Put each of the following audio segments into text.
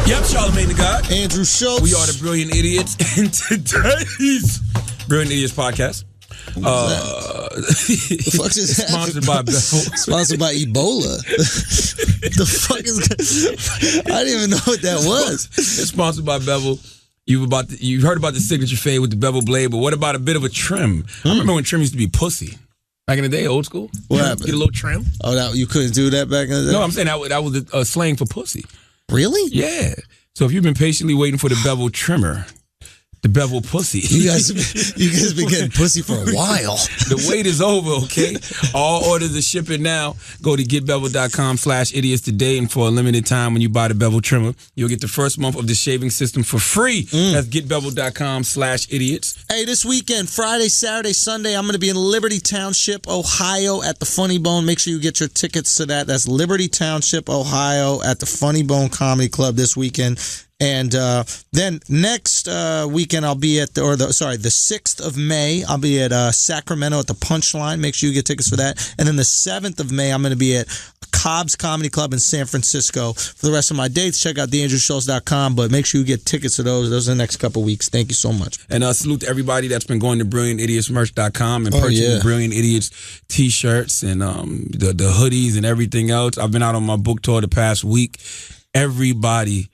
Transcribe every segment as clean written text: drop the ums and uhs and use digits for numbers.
Yep, Charlamagne the God. Andrew Schultz. We are the Brilliant Idiots, and today's Brilliant Idiots podcast. The fuck is that? Sponsored by Bevel. Sponsored by Ebola. The fuck is? I didn't even know what that was. It's sponsored by Bevel. You've heard about the signature fade with the bevel blade, but what about a bit of a trim? I remember when trim used to be pussy. Back in the day, old school. What happened? Get a little trim. Oh, you couldn't do that back in the day? No, I'm saying that was a slang for pussy. Really? Yeah. So if you've been patiently waiting for the bevel trimmer, the bevel pussy. You guys been getting pussy for a while. The wait is over, okay? All orders are shipping now. Go to getbevel.com/idiots today, and for a limited time when you buy the bevel trimmer, you'll get the first month of the shaving system for free. That's getbevel.com/idiots. Hey, this weekend, Friday, Saturday, Sunday, I'm going to be in Liberty Township, Ohio at the Funny Bone. Make sure you get your tickets to that. That's Liberty Township, Ohio at the Funny Bone Comedy Club this weekend. And then next weekend, I'll be at the 6th of May, I'll be at Sacramento at the Punchline. Make sure you get tickets for that. And then the 7th of May, I'm going to be at Cobb's Comedy Club in San Francisco. For the rest of my dates, check out theandrewschultz.com, but make sure you get tickets to those. Those are the next couple weeks. Thank you so much. And salute to everybody that's been going to BrilliantIdiotsMerch.com and purchasing Brilliant Idiots t-shirts and the hoodies and everything else. I've been out on my book tour the past week. Everybody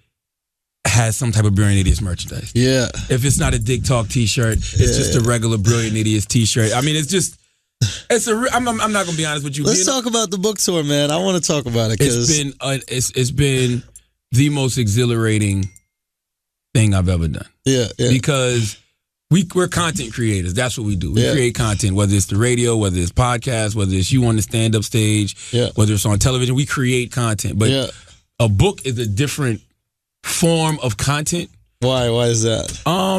has some type of Brilliant Idiots merchandise. Yeah. If it's not a Dick Talk t-shirt, it's just a regular Brilliant Idiots t-shirt. I mean, I'm not going to be honest with you. Let's talk about the book tour, man. I want to talk about it. It's been the most exhilarating thing I've ever done. Yeah. Because we're content creators. That's what we do. We create content, whether it's the radio, whether it's podcasts, whether it's you on the stand-up stage, whether it's on television. We create content. But a book is a different form of content. Why is that?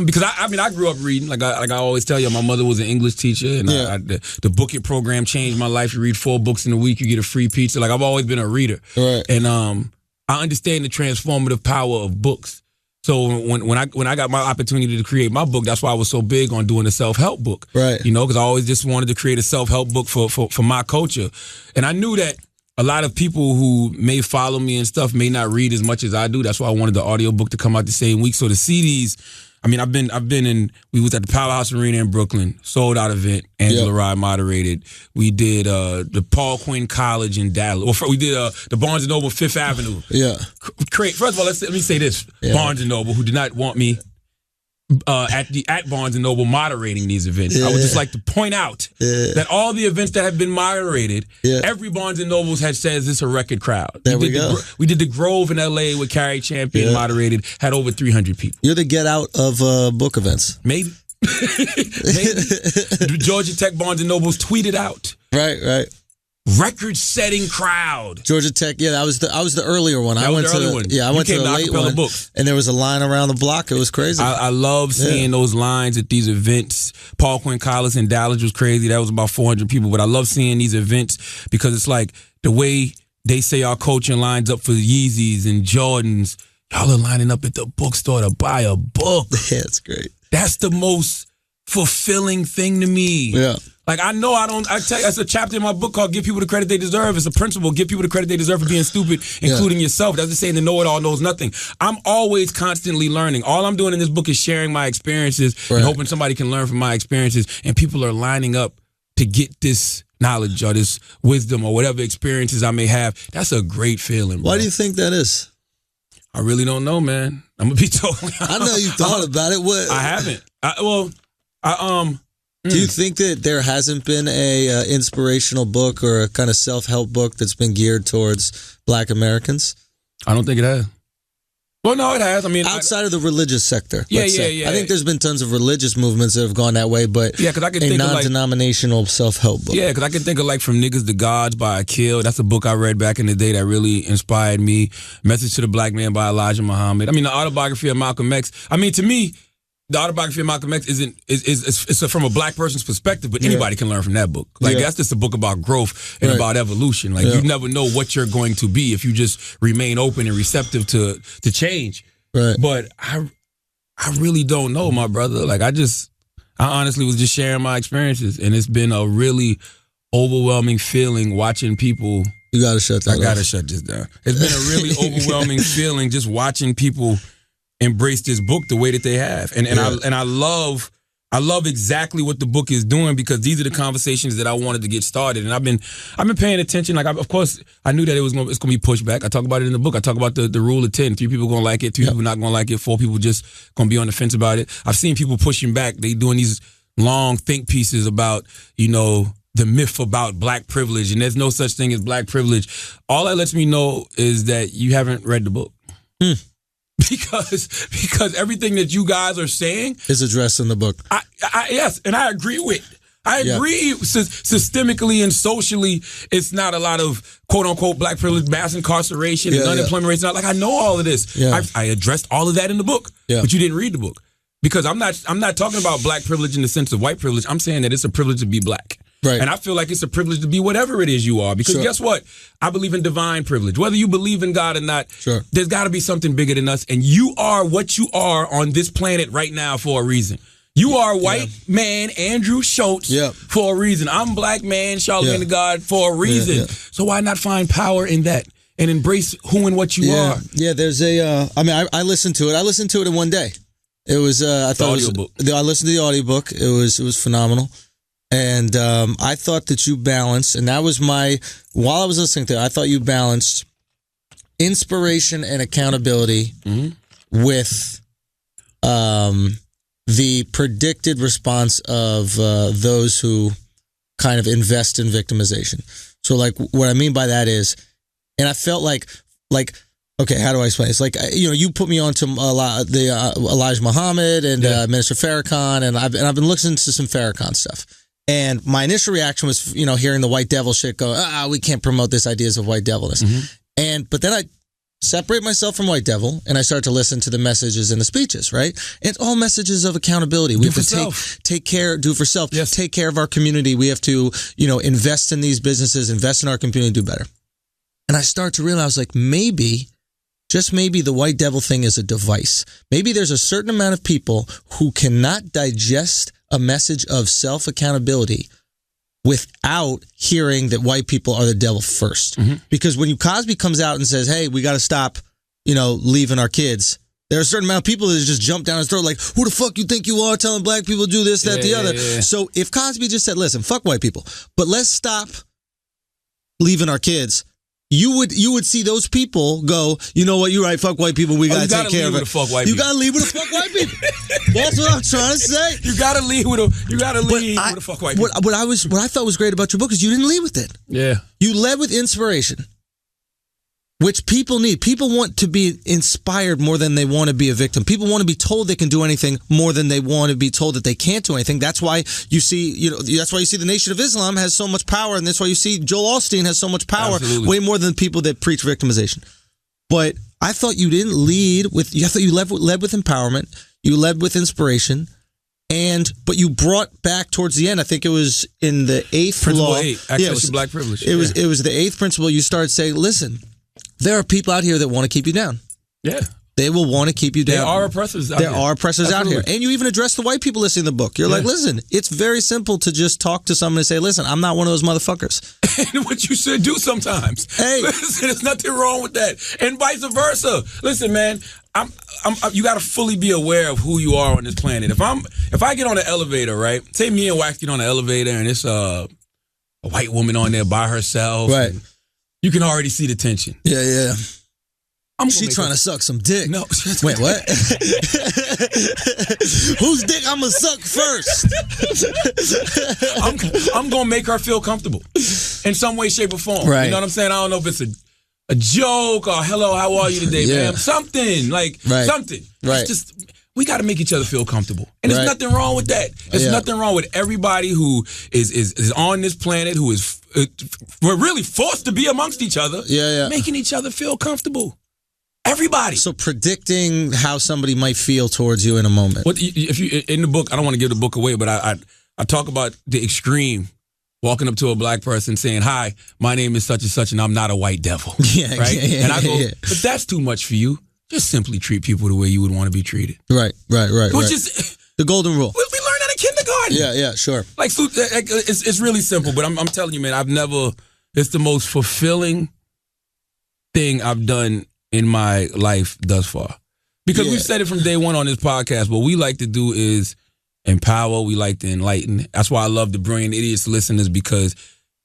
Because I grew up reading. Like I always tell you, my mother was an English teacher, and the Book It program changed my life. You read 4 books in a week, you get a free pizza. Like I've always been a reader, right? And I understand the transformative power of books. So when I got my opportunity to create my book, that's why I was so big on doing a self-help book, right? You know, because I always just wanted to create a self-help book for my culture, and I knew that a lot of people who may follow me and stuff may not read as much as I do. That's why I wanted the audiobook to come out the same week. So the CDs, I mean, we was at the Powerhouse Arena in Brooklyn, sold out event. Angela Rye moderated. We did the Paul Quinn College in Dallas. We did the Barnes & Noble Fifth Avenue. Yeah. First of all, let me say this. Barnes & Noble, who did not want me at Barnes & Noble moderating these events. I would just like to point out that all the events that have been moderated, every Barnes & Noble's had says it's a record crowd. There we go. We did the Grove in L.A. with Carrie Champion moderated, had over 300 people. You're the Get Out of book events. Maybe. The Georgia Tech Barnes & Noble's tweeted out. Right. Record-setting crowd. Georgia Tech, I was the earlier one. I went to the late one, books. And there was a line around the block. It was crazy. I love seeing those lines at these events. Paul Quinn College in Dallas was crazy. That was about 400 people. But I love seeing these events because it's like the way they say our coaching lines up for Yeezys and Jordans. Y'all are lining up at the bookstore to buy a book. Yeah, it's great. That's the most fulfilling thing to me. Yeah. Like, I tell you, that's a chapter in my book called Give People the Credit They Deserve. It's a principle, give people the credit they deserve for being stupid, including yourself. That's just saying the know-it-all knows nothing. I'm always constantly learning. All I'm doing in this book is sharing my experiences and hoping somebody can learn from my experiences, and people are lining up to get this knowledge or this wisdom or whatever experiences I may have. That's a great feeling, bro. Why do you think that is? I really don't know, man. I'm going to be totally honest. I know you thought about it. What? I haven't. Do you think that there hasn't been a inspirational book or a kind of self-help book that's been geared towards Black Americans? I don't think it has. Well, no, it has. I mean, outside of the religious sector. Yeah. I think there's been tons of religious movements that have gone that way, but because I can think non-denominational self-help book. Yeah, because I can think of like From Niggas to Gods by Akil. That's a book I read back in the day that really inspired me. Message to the Black Man by Elijah Muhammad. I mean, the autobiography of Malcolm X. I mean, to me, the autobiography of Malcolm X is from a black person's perspective, but anybody can learn from that book. Like that's just a book about growth and about evolution. Like you never know what you're going to be if you just remain open and receptive to change. Right. But I really don't know, my brother. Like I honestly was just sharing my experiences, and it's been a really overwhelming feeling watching people You got to shut that I got to shut this down. It's been a really overwhelming feeling just watching people embrace this book the way that they have. And I love exactly what the book is doing, because these are the conversations that I wanted to get started. And I've been paying attention. Like, of course, I knew that it's going to be pushback. I talk about it in the book. I talk about the rule of 10. 3 people going to like it, 3 people not going to like it, 4 people just going to be on the fence about it. I've seen people pushing back. They doing these long think pieces about, the myth about black privilege, and there's no such thing as black privilege. All that lets me know is that you haven't read the book. Because everything that you guys are saying is addressed in the book. Yes, and I agree with. I agree systemically and socially, it's not a lot of quote unquote black privilege, mass incarceration, and unemployment rates. Not like I know all of this. Yeah. I addressed all of that in the book, but you didn't read the book. Because I'm not talking about black privilege in the sense of white privilege. I'm saying that it's a privilege to be black. Right. And I feel like it's a privilege to be whatever it is you are. Because guess what? I believe in divine privilege. Whether you believe in God or not, there's got to be something bigger than us. And you are what you are on this planet right now for a reason. You are white man Andrew Schultz for a reason. I'm black man Charlamagne the God for a reason. So why not find power in that and embrace who and what you are? Yeah, there's I listened to it. I listened to it in one day. It was I listened to the audiobook. It was phenomenal. And I thought that you balanced, and that was while I was listening to it, I thought you balanced inspiration and accountability with the predicted response of those who kind of invest in victimization. So, like, what I mean by that is, and I felt like, okay, how do I explain? It's like, you put me on to Elijah Muhammad and Minister Farrakhan, and I've been listening to some Farrakhan stuff. And my initial reaction was, hearing the white devil shit go, we can't promote this ideas of white devilness. But then I separate myself from white devil and I start to listen to the messages and the speeches, right? And it's all messages of accountability. We have to take care, do for self, take care of our community. We have to, invest in these businesses, invest in our community, do better. And I start to realize, like, just maybe the white devil thing is a device. Maybe there's a certain amount of people who cannot digest a message of self-accountability without hearing that white people are the devil first. Because when Cosby comes out and says, hey, we got to stop, leaving our kids, there are a certain amount of people that just jump down his throat like, who the fuck you think you are telling black people to do this, that, the other. So if Cosby just said, listen, fuck white people, but let's stop leaving our kids, you would see those people go, you know what, you're right, fuck white people, we gotta take care of it. You gotta leave with the fuck white people. That's what I'm trying to say. You gotta leave with the fuck white people. What I thought was great about your book is you didn't lead with it. Yeah. You led with inspiration, which people need. People want to be inspired more than they want to be a victim. People want to be told they can do anything more than they want to be told that they can't do anything. That's why you see, that's why you see the Nation of Islam has so much power, and that's why you see Joel Osteen has so much power, way more than people that preach victimization. But I thought you didn't lead with. I thought you led with empowerment. You led with inspiration. But you brought back towards the end, I think it was in the 8th Principle law. 8, access to black privilege. It was the 8th principle. You started saying, listen, there are people out here that want to keep you down. Yeah. They will want to keep you down. There are oppressors out here. There are oppressors out here. And you even address the white people listening to the book. You're like, listen, it's very simple to just talk to someone and say, listen, I'm not one of those motherfuckers. And what you should do sometimes. Hey. Listen, there's nothing wrong with that. And vice versa. Listen, man, you got to fully be aware of who you are on this planet. If I get on an elevator, right? Say me and Wax get on an elevator and it's a white woman on there by herself. Right. You can already see the tension. Yeah. She's trying to suck some dick. No. Wait, what? Whose dick I'm going to suck first? I'm going to make her feel comfortable in some way, shape, or form. Right. You know what I'm saying? I don't know if it's a joke or hello, how are you today, ma'am? Something. Something. Right. It's just, we got to make each other feel comfortable. And there's nothing wrong with that. There's nothing wrong with everybody who is on this planet, who is we're really forced to be amongst each other, making each other feel comfortable. Everybody. So predicting how somebody might feel towards you in a moment. If you in the book, I don't want to give the book away, but I talk about the extreme. Walking up to a black person saying, hi, my name is such and such, and I'm not a white devil. Right? And I go, but that's too much for you. Just simply treat people the way you would want to be treated. Right. Which is the golden rule. We learned that in kindergarten. Yeah, sure. Like, it's really simple, but I'm telling you, man, I've never It's the most fulfilling thing I've done in my life thus far. Because we've said it from day one on this podcast. What we like to do is empower. We like to enlighten. That's why I love the Brilliant Idiots listeners, because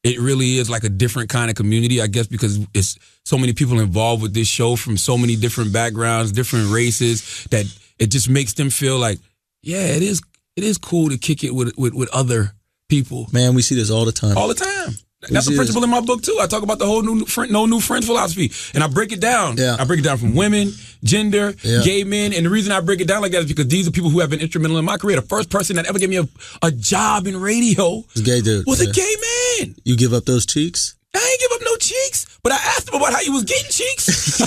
it really is like a different kind of community, I guess, because it's so many people involved with this show from so many different backgrounds, different races, that it just makes them feel like, yeah, it is cool to kick it with other people. Man, we see this all the time. All the time. That's a principle in my book, too. I talk about the whole no new friend philosophy. And I break it down. Yeah. I break it down from women, gender, gay men. And the reason I break it down like that is because these are people who have been instrumental in my career. The first person that ever gave me a job in radio gay dude. was a gay man. You give up those cheeks? I ain't give up no cheeks, but I asked him about how he was getting cheeks.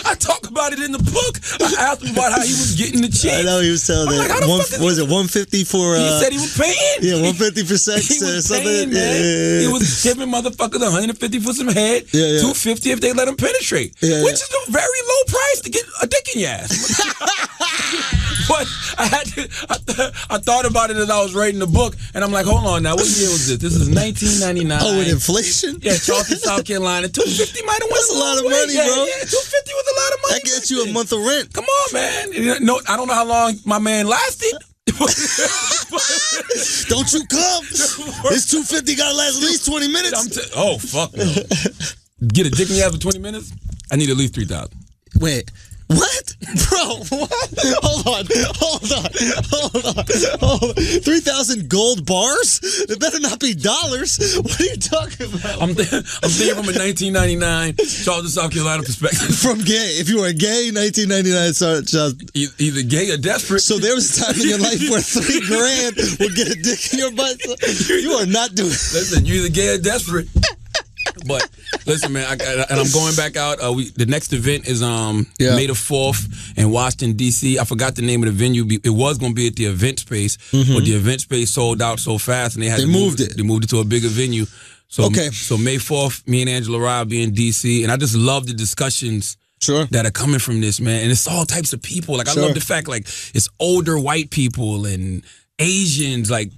I talk about it in the book. I asked him about how he was getting the cheeks. I know he was telling that. Like, was it 150 for? He said he was paying. Yeah, 150 for sex. He was something. paying, man. He was giving motherfuckers 150 for some head, 250 if they let him penetrate, which is a very low price to get a dick in your ass. But I thought about it as I was writing the book, and I'm like, hold on now, what year was this? This is 1999. Oh, with inflation? Yeah, Charleston, South Carolina. $250 might have went. That's a lot of money, bro. Yeah, $250 was a lot of money. That gets you a month of rent. Come on, man. No, I don't know how long my man lasted. Don't you come. This $250 gotta last at least 20 minutes. Oh, fuck no. Get a dick in your ass for 20 minutes? I need at least 3,000. Wait. What? Bro, what? Hold on. 3,000 gold bars? It better not be dollars. What are you talking about? I'm thinking from a 1999 Charleston, South Carolina perspective. From gay. If you were a gay 1999 either gay or desperate. So there was a time in your life where $3,000 would get a dick in your butt. You are not doing it. Listen, you're either gay or desperate. But listen, man, and I'm going back out. The next event is May the 4th in Washington, D.C. I forgot the name of the venue. It was going to be at the event space, but the event space sold out so fast, and they moved it. They moved it to a bigger venue. So, so May 4th, me and Angela Rye will be in D.C., and I just love the discussions that are coming from this, man. And it's all types of people. Like, I love the fact, like, it's older white people and Asians, like...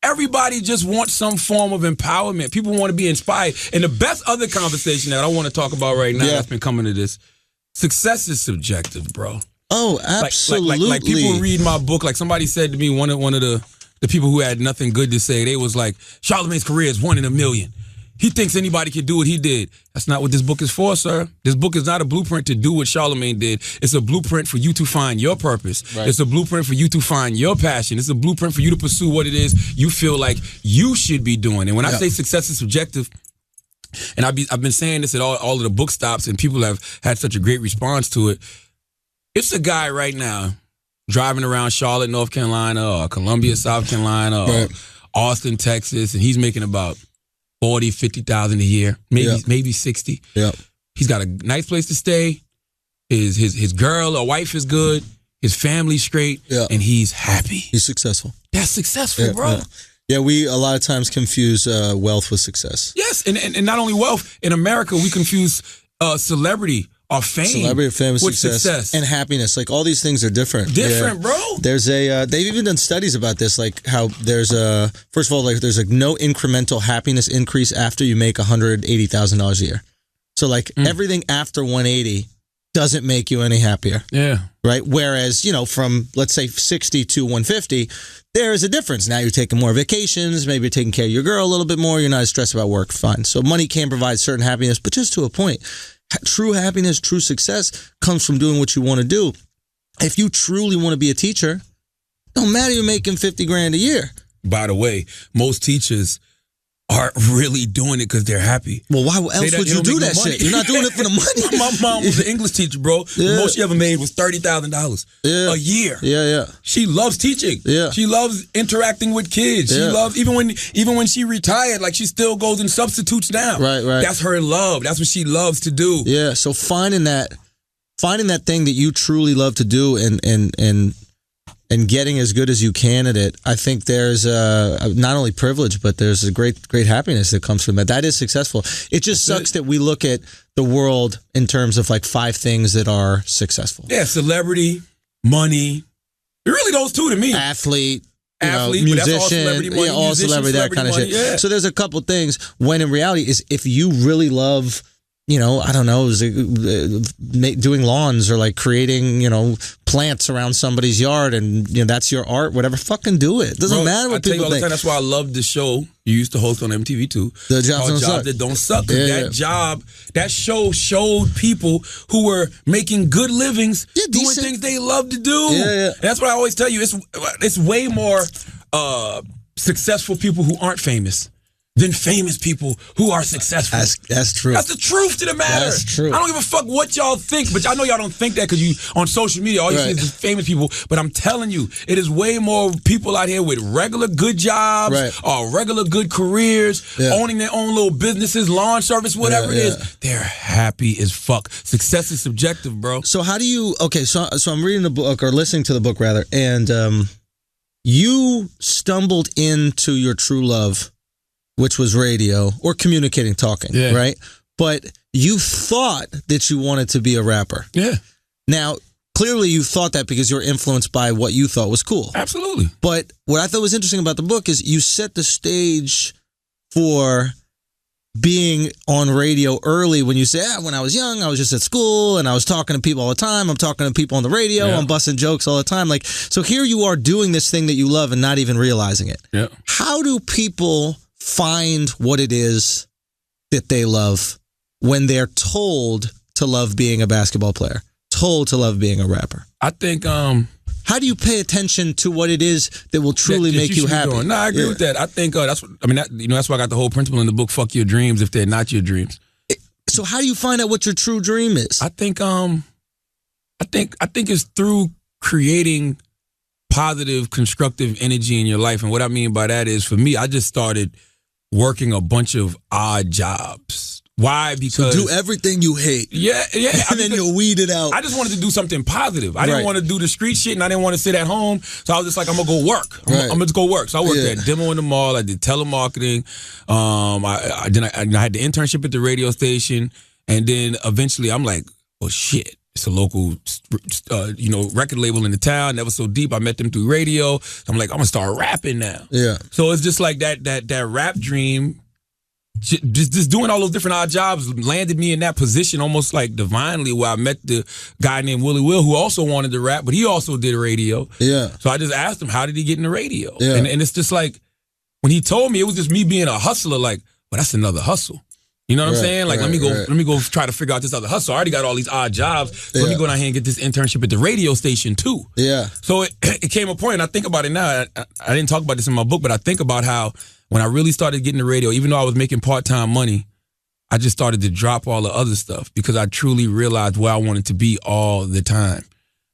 Everybody just wants some form of empowerment. People want to be inspired. And the best other conversation that I want to talk about right now that's been coming to this, success is subjective, bro. Oh, absolutely. Like people read my book. Like somebody said to me, one of the people who had nothing good to say, they was like, Charlamagne's career is 1 in a million. He thinks anybody can do what he did. That's not what this book is for, sir. This book is not a blueprint to do what Charlamagne did. It's a blueprint for you to find your purpose. Right. It's a blueprint for you to find your passion. It's a blueprint for you to pursue what it is you feel like you should be doing. And when I say success is subjective, and I've been saying this at all of the book stops, and people have had such a great response to it. It's a guy right now driving around Charlotte, North Carolina, or Columbia, South Carolina, or Austin, Texas, and he's making about 40, 50,000 a year, maybe 60. Yeah. He's got a nice place to stay. His girl or wife is good. His family's straight, and he's happy. He's successful. That's successful, bro. Yeah, we a lot of times confuse wealth with success. Yes, and not only wealth. In America, we confuse celebrity or fame. Celebrity or fame with success. And happiness. Like, all these things are different. Bro. There's they've even done studies about this, like how there's first of all, like there's no incremental happiness increase after you make $180,000 a year. So like everything after 180 doesn't make you any happier. Yeah. Right? Whereas, from let's say 60 to 150, there is a difference. Now you're taking more vacations, maybe you're taking care of your girl a little bit more, you're not as stressed about work, fine. So money can provide certain happiness, but just to a point. True happiness, true success comes from doing what you want to do. If you truly want to be a teacher, don't matter you're making $50,000 a year. By the way, most teachers are really doing it because they're happy. Well, why else would you do that shit? You're not doing it for the money. My mom was an English teacher, bro. The most she ever made was $30,000 a year. Yeah. She loves teaching. Yeah. She loves interacting with kids. She loves even when she retired, like she still goes and substitutes now. Right. That's her love. That's what she loves to do. Yeah. So finding that thing that you truly love to do and getting as good as you can at it, I think there's not only privilege, but there's a great happiness that comes from it. That is successful. It just sucks that we look at the world in terms of like 5 things that are successful. Yeah, celebrity, money. Really those 2 to me. Athlete. athlete, but that's all musician, celebrity money, all musician, celebrity, that kind of money, shit. yeah. So there's a couple things when in reality is if you really love, I don't know, doing lawns or like creating, plants around somebody's yard and that's your art, whatever, fucking do it. Doesn't matter what people think. That's why I love the show you used to host on MTV too. The Jobs That Don't Suck. That show showed people who were making good livings, doing things they love to do. Yeah. And that's what I always tell you. It's way more successful people who aren't famous than famous people who are successful. That's true. That's the truth to the matter. That's true. I don't give a fuck what y'all think, but I know y'all don't think that because you on social media, all you see is the famous people. But I'm telling you, it is way more people out here with regular good jobs or regular good careers, owning their own little businesses, lawn service, whatever it is. They're happy as fuck. Success is subjective, bro. So how do you, so I'm reading the book or listening to the book rather, and you stumbled into your true love, which was radio or communicating, talking, right? But you thought that you wanted to be a rapper. Yeah. Now, clearly you thought that because you were influenced by what you thought was cool. Absolutely. But what I thought was interesting about the book is you set the stage for being on radio early when you say, when I was young, I was just at school and I was talking to people all the time. I'm talking to people on the radio. I'm busting jokes all the time. Like, so here you are doing this thing that you love and not even realizing it. Yeah. How do people find what it is that they love when they're told to love being a basketball player, told to love being a rapper? I think how do you pay attention to what it is that will truly make you happy? No, I agree with that. I think that's why I got the whole principle in the book, fuck your dreams if they're not your dreams. So how do you find out what your true dream is? I think it's through creating positive, constructive energy in your life. And what I mean by that is, for me, I just started working a bunch of odd jobs. Why? Because do everything you hate. Yeah. And then you'll weed it out. I just wanted to do something positive. I didn't want to do the street shit, and I didn't want to sit at home. So I was just like, I'm gonna go work. I'm gonna just go work. So I worked at Demo in the mall. I did telemarketing. I had the internship at the radio station, and then eventually I'm like, oh shit. It's a local, record label in the town. Never So Deep. I met them through radio. I'm like, I'm gonna start rapping now. Yeah. So it's just like that rap dream. Just doing all those different odd jobs landed me in that position almost like divinely, where I met the guy named Willie Will, who also wanted to rap, but he also did radio. Yeah. So I just asked him, how did he get into radio? Yeah. And it's just like, when he told me, it was just me being a hustler, like, well, that's another hustle. You know what I'm saying? Like, let me go try to figure out this other hustle. I already got all these odd jobs. So let me go down here and get this internship at the radio station too. Yeah. So it came a point, and I think about it now. I didn't talk about this in my book, but I think about how when I really started getting the radio, even though I was making part-time money, I just started to drop all the other stuff because I truly realized where I wanted to be all the time.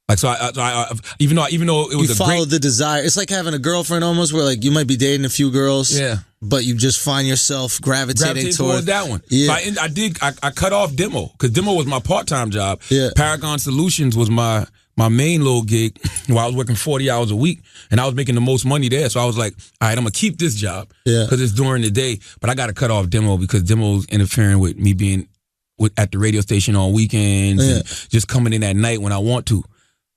Like, so I even though it was followed the desire. It's like having a girlfriend almost, where like you might be dating a few girls, but you just find yourself gravitating towards that one. Yeah. So I cut off Demo because Demo was my part-time job. Yeah. Paragon Solutions was my main little gig where I was working 40 hours a week, and I was making the most money there. So I was like, all right, I'm gonna keep this job because it's during the day, but I got to cut off Demo because Demo's interfering with me being at the radio station on weekends and just coming in at night when I want to.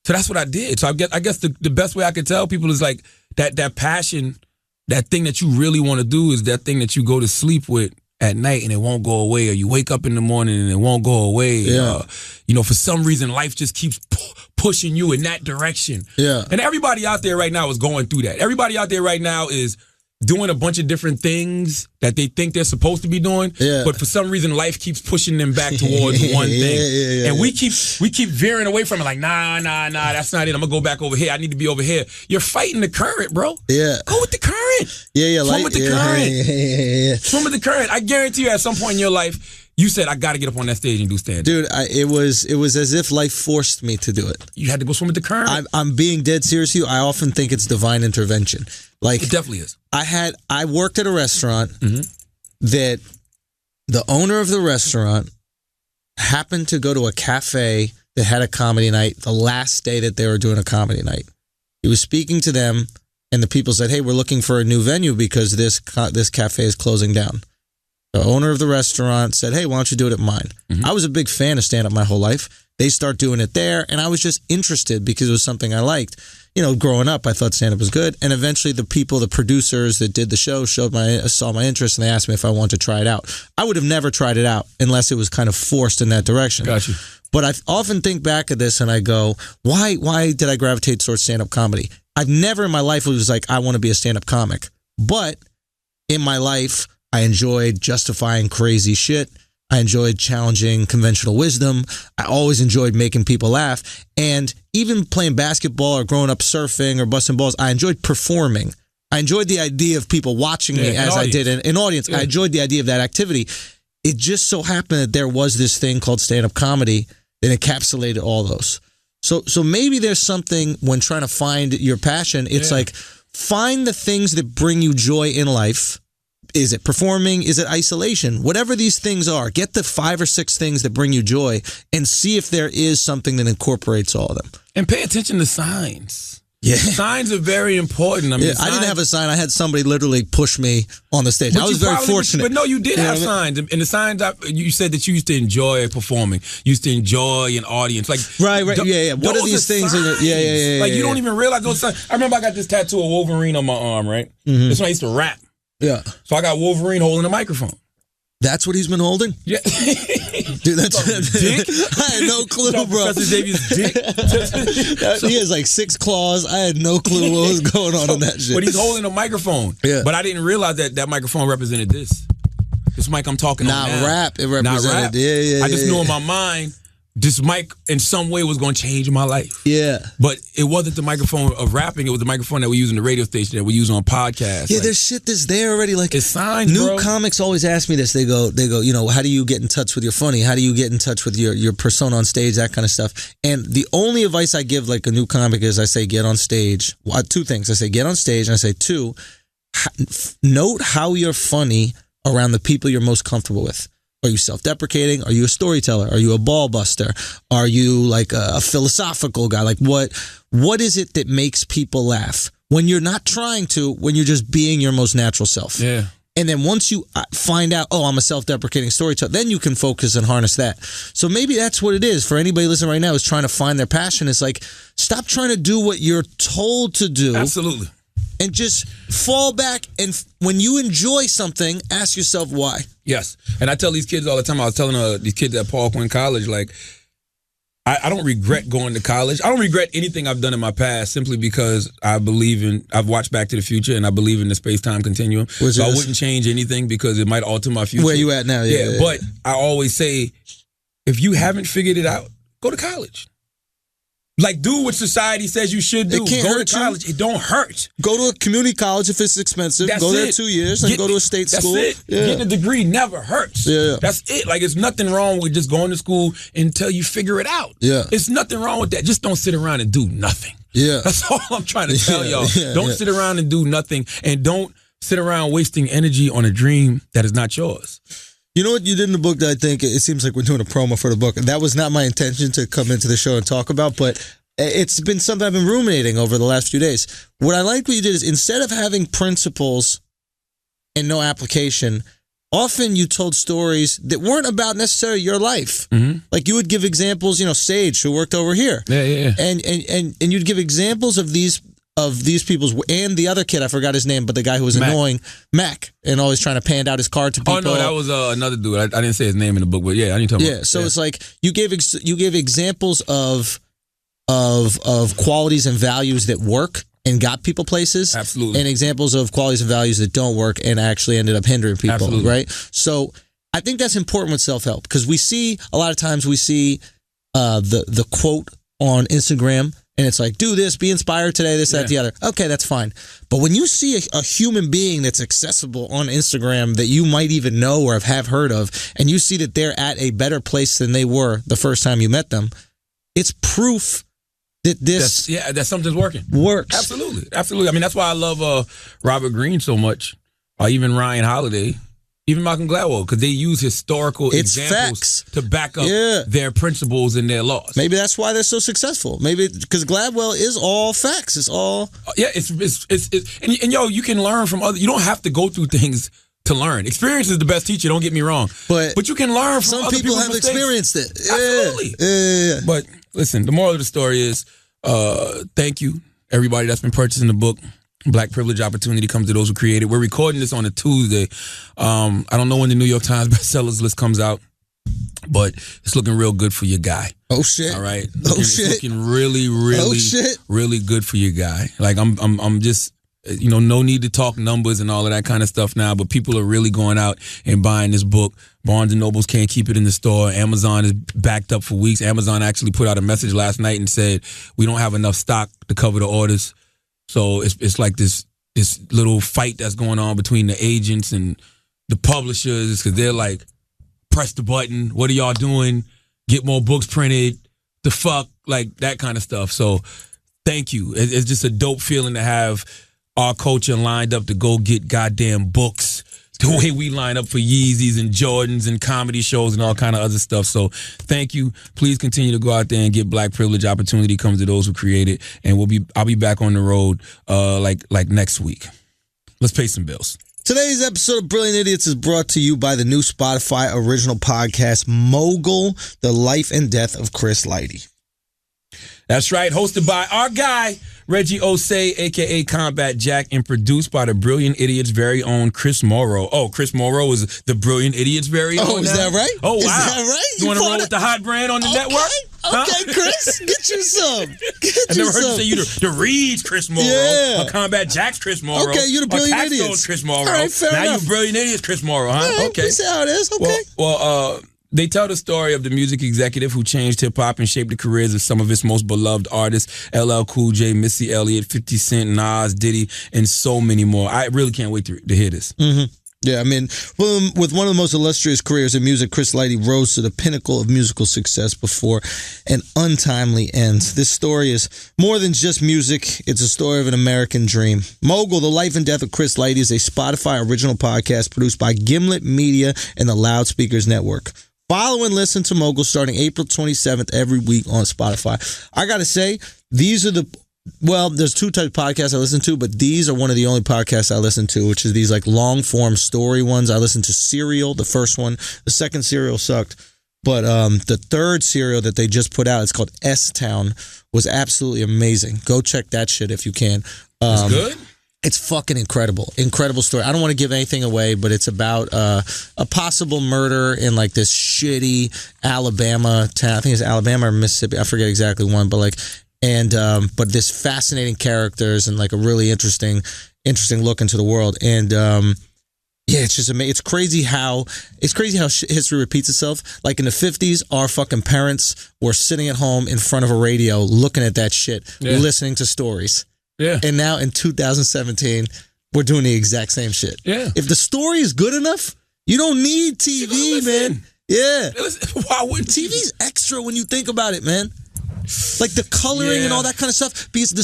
So that's what I did. So I guess the best way I could tell people is like that passion, that thing that you really want to do is that thing that you go to sleep with at night and it won't go away, or you wake up in the morning and it won't go away. Yeah. For some reason life just keeps pushing you in that direction. Yeah. And everybody out there right now is going through that. Everybody out there right now is doing a bunch of different things that they think they're supposed to be doing, but for some reason life keeps pushing them back towards one thing. And we keep veering away from it, like, nah, that's not it. I'm gonna go back over here. I need to be over here. You're fighting the current, bro. Yeah. Go with the current. Swim with the current. Swim with the current. I guarantee you at some point in your life, you said, I got to get up on that stage and do stand-up. Dude, it was as if life forced me to do it. You had to go swim with the current. I'm being dead serious with you. I often think it's divine intervention. Like, it definitely is. I worked at a restaurant that the owner of the restaurant happened to go to a cafe that had a comedy night the last day that they were doing a comedy night. He was speaking to them, and the people said, hey, we're looking for a new venue because this cafe is closing down. The owner of the restaurant said, hey, why don't you do it at mine? I was a big fan of stand-up my whole life. They start doing it there. And I was just interested because it was something I liked. You know, growing up, I thought stand-up was good. And eventually the producers that did the show saw my interest, and they asked me if I wanted to try it out. I would have never tried it out unless it was kind of forced in that direction. Got you. But I often think back at this and I go, why did I gravitate towards stand-up comedy? I've never in my life was like, I want to be a stand-up comic. But in my life, I enjoyed justifying crazy shit. I enjoyed challenging conventional wisdom. I always enjoyed making people laugh. And even playing basketball or growing up surfing or busting balls, I enjoyed performing. I enjoyed the idea of people watching me as I did an audience. Yeah. I enjoyed the idea of that activity. It just so happened that there was this thing called stand-up comedy that encapsulated all those. So maybe there's something when trying to find your passion, it's like find the things that bring you joy in life. Is it performing? Is it isolation? Whatever these things are, get the 5 or 6 things that bring you joy and see if there is something that incorporates all of them. And pay attention to signs. Yeah. Signs are very important. I mean, I didn't have a sign. I had somebody literally push me on the stage. I was very fortunate. But no, you did have signs. And the signs, you said that you used to enjoy performing. You used to enjoy an audience. Like Right. Yeah. What are these things? Yeah. Like, you don't even realize those signs. I remember I got this tattoo of Wolverine on my arm, right? Mm-hmm. This one I used to rap. Yeah. So I got Wolverine holding a microphone. That's what he's been holding? Yeah. Dude, that's dick. I had no clue, bro. Professor Davies' dick. He has like 6 claws. I had no clue what was going on in that shit. But he's holding a microphone. Yeah. But I didn't realize that microphone represented this. This mic I'm talking on now. Not rap. It represented. Not rap. Yeah. I just knew in my mind this mic in some way was going to change my life. Yeah. But it wasn't the microphone of rapping. It was the microphone that we use in the radio station, that we use on podcasts. Yeah, there's shit that's there already. Like, it's signs, new comics always ask me this. They go, you know, how do you get in touch with your funny? How do you get in touch with your persona on stage, that kind of stuff? And the only advice I give like a new comic is I say get on stage. 2 things. I say get on stage, and I say 2, note how you're funny around the people you're most comfortable with. Are you self-deprecating? Are you a storyteller? Are you a ball buster? Are you like a philosophical guy? Like what is it that makes people laugh? When you're not trying to, when you're just being your most natural self. Yeah. And then once you find out, oh, I'm a self-deprecating storyteller, then you can focus and harness that. So maybe that's what it is for anybody listening right now who's trying to find their passion. It's like, stop trying to do what you're told to do. Absolutely. And just fall back, and when you enjoy something, ask yourself why. Yes. And I tell these kids all the time, I was telling these kids at Paul Quinn College, like, I don't regret going to college. I don't regret anything I've done in my past simply because I've watched Back to the Future, and I believe in the space-time continuum. So I wouldn't change anything because it might alter my future. Where you at now? Yeah. But I always say, if you haven't figured it out, go to college. Like, do what society says you should do. Go to college. It don't hurt. Go to a community college if it's expensive. Go there 2 years and go to a state school. That's it. Yeah. Getting a degree never hurts. Yeah. That's it. Like, it's nothing wrong with just going to school until you figure it out. Yeah. It's nothing wrong with that. Just don't sit around and do nothing. Yeah. That's all I'm trying to tell y'all. Don't sit around and do nothing, and don't sit around wasting energy on a dream that is not yours. You know what you did in the book that I think it seems like we're doing a promo for the book. That was not my intention to come into the show and talk about, but it's been something I've been ruminating over the last few days. What I liked what you did is instead of having principles and no application, often you told stories that weren't about necessarily your life. Mm-hmm. Like you would give examples, Sage, who worked over here. Yeah. And you'd give examples of these people's, and the other kid, I forgot his name, but the guy who was annoying, Mac, and always trying to hand out his card to people. Oh no, that was another dude. I didn't say his name in the book, but yeah, I didn't tell him. Yeah, so it's like you gave examples of qualities and values that work and got people places. Absolutely. And examples of qualities and values that don't work and actually ended up hindering people. Absolutely. Right? So I think that's important with self-help because a lot of times we see the quote on Instagram and it's like, do this, be inspired today, this, that, the other. Okay, that's fine. But when you see a human being that's accessible on Instagram that you might even know or have heard of, and you see that they're at a better place than they were the first time you met them, it's proof that that something's working. Works. Absolutely. I mean, that's why I love Robert Greene so much, or even Ryan Holiday, even Malcolm Gladwell, because they use historical examples to back up their principles and their laws. Maybe that's why they're so successful. Maybe because Gladwell is all facts. It's all and you can learn from other. You don't have to go through things to learn. Experience is the best teacher. Don't get me wrong, but you can learn from some other people people's have mistakes. experienced it. Absolutely. Yeah. But listen, the moral of the story is, thank you everybody that's been purchasing the book. Black Privilege Opportunity comes to those who create it. We're recording this on a Tuesday. I don't know when the New York Times bestsellers list comes out, but it's looking real good for your guy. Oh shit! All right. It's looking really, really, really good for your guy. Like I'm just, no need to talk numbers and all of that kind of stuff now, but people are really going out and buying this book. Barnes and Nobles can't keep it in the store. Amazon is backed up for weeks. Amazon actually put out a message last night and said we don't have enough stock to cover the orders. So it's like this little fight that's going on between the agents and the publishers, because they're like, press the button. What are y'all doing? Get more books printed. The fuck? Like that kind of stuff. So thank you. It's just a dope feeling to have our culture lined up to go get goddamn books the way we line up for Yeezys and Jordans and comedy shows and all kind of other stuff. So thank you. Please continue to go out there and get Black Privilege. Opportunity comes to those who create it. And I'll be back on the road like next week. Let's pay some bills. Today's episode of Brilliant Idiots is brought to you by the new Spotify original podcast, Mogul, The Life and Death of Chris Lighty. That's right. Hosted by our guy, Reggie Osei, a.k.a. Combat Jack, and produced by the Brilliant Idiots' very own Chris Morrow. Oh, Chris Morrow is the Brilliant Idiots' very own. Oh, is that right? Oh, wow. Is that right? You want to roll with the hot brand on the network? Okay, Chris, get you some. I never heard you say you the Reed's Chris Morrow. Yeah. Or Combat Jack's Chris Morrow. Okay, you the Brilliant or Idiots. Chris Morrow. All right, fair now enough. You Brilliant Idiots Chris Morrow, huh? All right, Okay. That's how it is. Okay. Well, they tell the story of the music executive who changed hip-hop and shaped the careers of some of its most beloved artists, LL Cool J, Missy Elliott, 50 Cent, Nas, Diddy, and so many more. I really can't wait to hear this. Mm-hmm. Yeah, I mean, with one of the most illustrious careers in music, Chris Lighty rose to the pinnacle of musical success before an untimely end. This story is more than just music. It's a story of an American dream. Mogul, The Life and Death of Chris Lighty is a Spotify original podcast produced by Gimlet Media and the Loudspeakers Network. Follow and listen to Mogul starting April 27th every week on Spotify. I got to say, there's two types of podcasts I listen to, but these are one of the only podcasts I listen to, which is these like long form story ones. I listened to Serial, the first one. The second Serial sucked. But the third Serial that they just put out, it's called S-Town, was absolutely amazing. Go check that shit if you can. It's good? It's fucking incredible. Incredible story. I don't want to give anything away, but it's about a possible murder in like this shitty Alabama town. I think it's Alabama or Mississippi. I forget exactly one, but but this fascinating characters and like a really interesting look into the world. And it's just amazing. It's crazy how history repeats itself. Like in the 50s, our fucking parents were sitting at home in front of a radio, looking at that shit, listening to stories. Yeah. And now in 2017, we're doing the exact same shit. Yeah. If the story is good enough, you don't need TV, man. Yeah. Why wouldn't TV's extra when you think about it, man. Like the coloring and all that kind of stuff. Because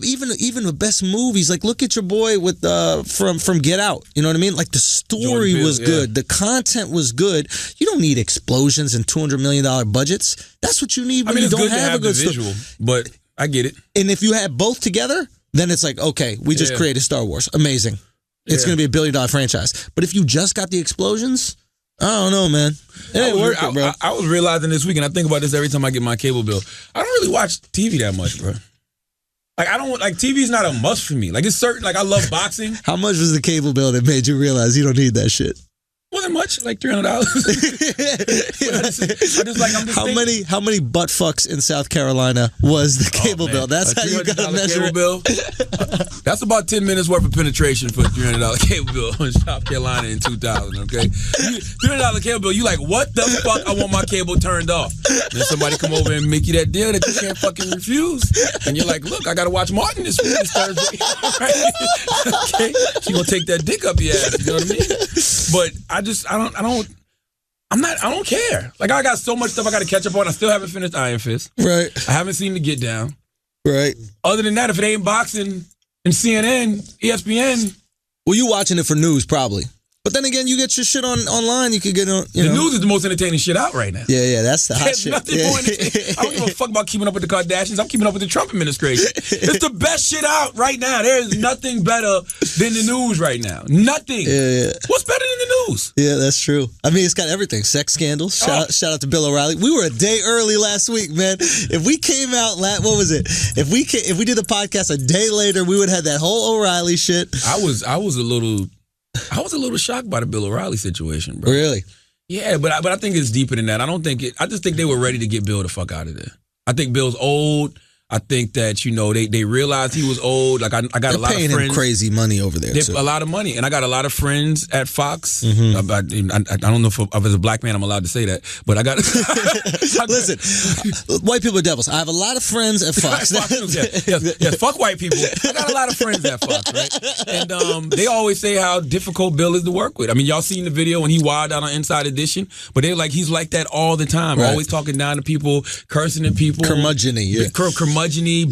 even the best movies, like look at your boy with from Get Out. You know what I mean? Like the story was good, the content was good. You don't need explosions and $200 million budgets. That's what you need when you don't have a good visual. But I get it. And if you have both together, then it's like, okay, we just created Star Wars. Amazing. It's going to be $1 billion franchise. But if you just got the explosions, I don't know, man. It ain't working, bro. I was realizing this week, and I think about this every time I get my cable bill. I don't really watch TV that much, bro. Like TV's not a must for me. Like it's certain. Like I love boxing. How much was the cable bill that made you realize you don't need that shit? Wasn't much, like $300. How many butt fucks in South Carolina was the cable bill? That's how you got to measure it. Bill, that's about 10 minutes worth of penetration for a $300 cable bill in South Carolina in 2000. Okay, $300 cable bill. You like, what the fuck? I want my cable turned off. Then somebody come over and make you that deal that you can't fucking refuse, and you're like, look, I got to watch Martin this Thursday. Okay, she gonna take that dick up your ass. You know what I mean? But I don't care. Like I got so much stuff I got to catch up on. I still haven't finished Iron Fist. Right. I haven't seen The Get Down. Right. Other than that, if it ain't boxing and CNN, ESPN. Well, you watching it for news, probably. But then again, you get your shit online. You could get on. The news is the most entertaining shit out right now. Yeah, that's the hot There's shit. Nothing more entertaining. I don't give a fuck about keeping up with the Kardashians. I'm keeping up with the Trump administration. It's the best shit out right now. There is nothing better than the news right now. Nothing. Yeah. What's better than the news? Yeah, that's true. I mean, it's got everything. Sex scandals. Shout out to Bill O'Reilly. We were a day early last week, man. If we came out, what was it? If we did the podcast a day later, we would have had that whole O'Reilly shit. I was a little shocked by the Bill O'Reilly situation, bro. Really? Yeah, but I think it's deeper than that. I just think they were ready to get Bill the fuck out of there. I think Bill's old. I think that, they realized he was old. Like, I got They're a lot of friends. paying him crazy money over there, too. A lot of money. And I got a lot of friends at Fox. Mm-hmm. I don't know if as a black man I'm allowed to say that, but I got... Listen, white people are devils. I have a lot of friends at Fox. Yes, fuck white people. I got a lot of friends at Fox, right? And they always say how difficult Bill is to work with. I mean, y'all seen the video when he wild out on Inside Edition, but they're like, he's like that all the time. Right. Always talking down to people, cursing at people. Curmudgeon-y, yeah.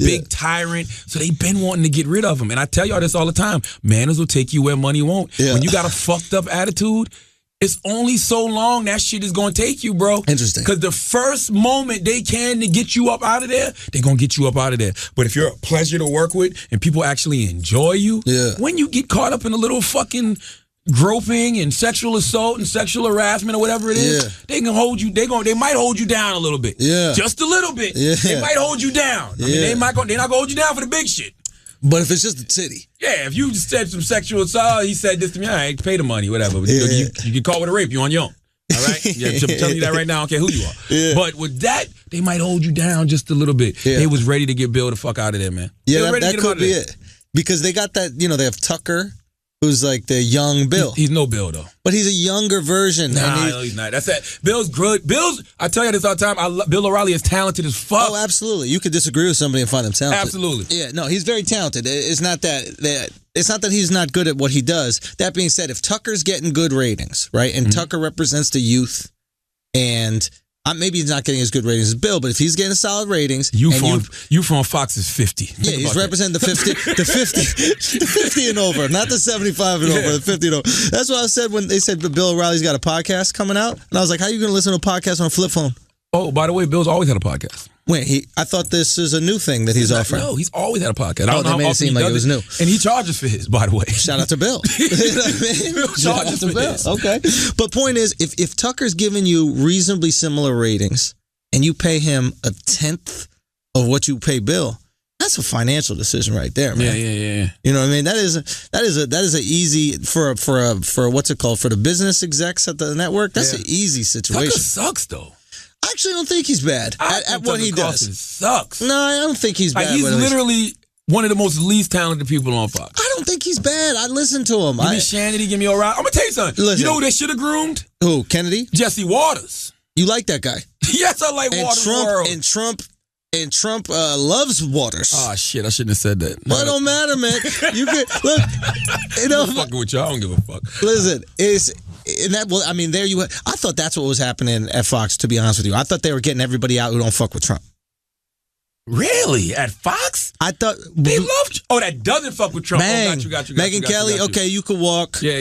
Big tyrant. So they've been wanting to get rid of him. And I tell y'all this all the time. Manners will take you where money won't. Yeah. When you got a fucked up attitude, it's only so long that shit is going to take you, bro. Interesting. Because the first moment they can to get you up out of there, they're going to get you up out of there. But if you're a pleasure to work with and people actually enjoy you, when you get caught up in a little fucking groping and sexual assault and sexual harassment or whatever it is, they can hold you. They might hold you down a little bit. Yeah, just a little bit. Yeah. They might hold you down. I mean, they're not gonna hold you down for the big shit. But if it's just a titty, if you just said some sexual assault, he said this to me, I ain't pay the money, whatever. But you get caught with a rape, you on your own. All right, I'm telling you that right now. I don't care who you are. Yeah. But with that, they might hold you down just a little bit. Yeah. They was ready to get Bill the fuck out of there, man. Yeah, that could be it. Because they got that. They have Tucker, who's like the young Bill. He's no Bill, though. But he's a younger version. No, he's not. That's that. Bill's good. I tell you this all the time. Bill O'Reilly is talented as fuck. Oh, absolutely. You could disagree with somebody and find him talented. Absolutely. Yeah, no, he's very talented. It's not that he's not good at what he does. That being said, if Tucker's getting good ratings, right, and Tucker represents the youth, and maybe he's not getting as good ratings as Bill, but if he's getting solid ratings, you from Fox is 50. Yeah, he's representing the 50 and over, not the 75 and over, the 50 and over. That's what I said when they said Bill O'Reilly's got a podcast coming out, and I was like, how are you going to listen to a podcast on a flip phone? Oh, by the way, Bill's always had a podcast. Wait, I thought this is a new thing that he's offering. No, he's always had a podcast. Oh, that made it seem like it was new. And he charges for his, by the way. Shout out to Bill. You know what I mean? Bill charges for his. Okay. But point is, if Tucker's giving you reasonably similar ratings and you pay him a tenth of what you pay Bill, that's a financial decision right there, man. Yeah. You know what I mean? That is a easy for what's it called, for the business execs at the network. That's an easy situation. Tucker sucks though. I actually don't think he's bad at what he does. Sucks. No, I don't think he's bad. He's literally one of the most least talented people on Fox. I don't think he's bad. I listen to him. Give me Shanity, give me O'Reilly. I'm gonna tell you something. Listen, you know who they should have groomed? Who? Kennedy? Jesse Waters. You like that guy? Yes, I like Waters. And Trump loves Waters. Oh shit! I shouldn't have said that. Well, it don't matter, man. You could look. I'm fucking with y'all. I don't give a fuck. Listen, there you. I thought that's what was happening at Fox. To be honest with you, I thought they were getting everybody out who don't fuck with Trump. Really? At Fox? I thought they loved. Oh, that doesn't fuck with Trump. Bang. Oh, got you. Megyn Kelly. Okay, you could walk. Yeah.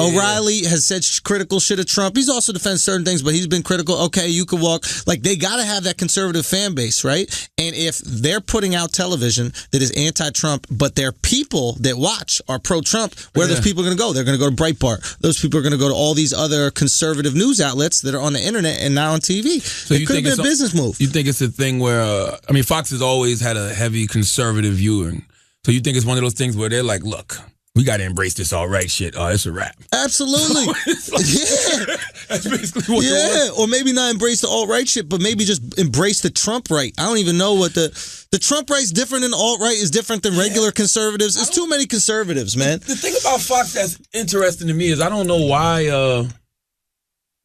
O'Reilly has said critical shit of Trump. He's also defended certain things, but he's been critical. Okay, you could walk. Like, they got to have that conservative fan base, right? And if they're putting out television that is anti-Trump, but their people that watch are pro-Trump, where are those people going to go? They're going to go to Breitbart. Those people are going to go to all these other conservative news outlets that are on the internet and not on TV. So it could have been a business move. You think it's a thing where, Fox has always had a heavy conservative viewing. So you think it's one of those things where they're like, look, we got to embrace this alt-right shit. Oh, it's a wrap. Absolutely. Yeah. That's basically what it was. Or maybe not embrace the alt-right shit, but maybe just embrace the Trump right. I don't even know what the Trump right's different than the alt-right is different than regular conservatives. It's too many conservatives, man. The thing about Fox that's interesting to me is I don't know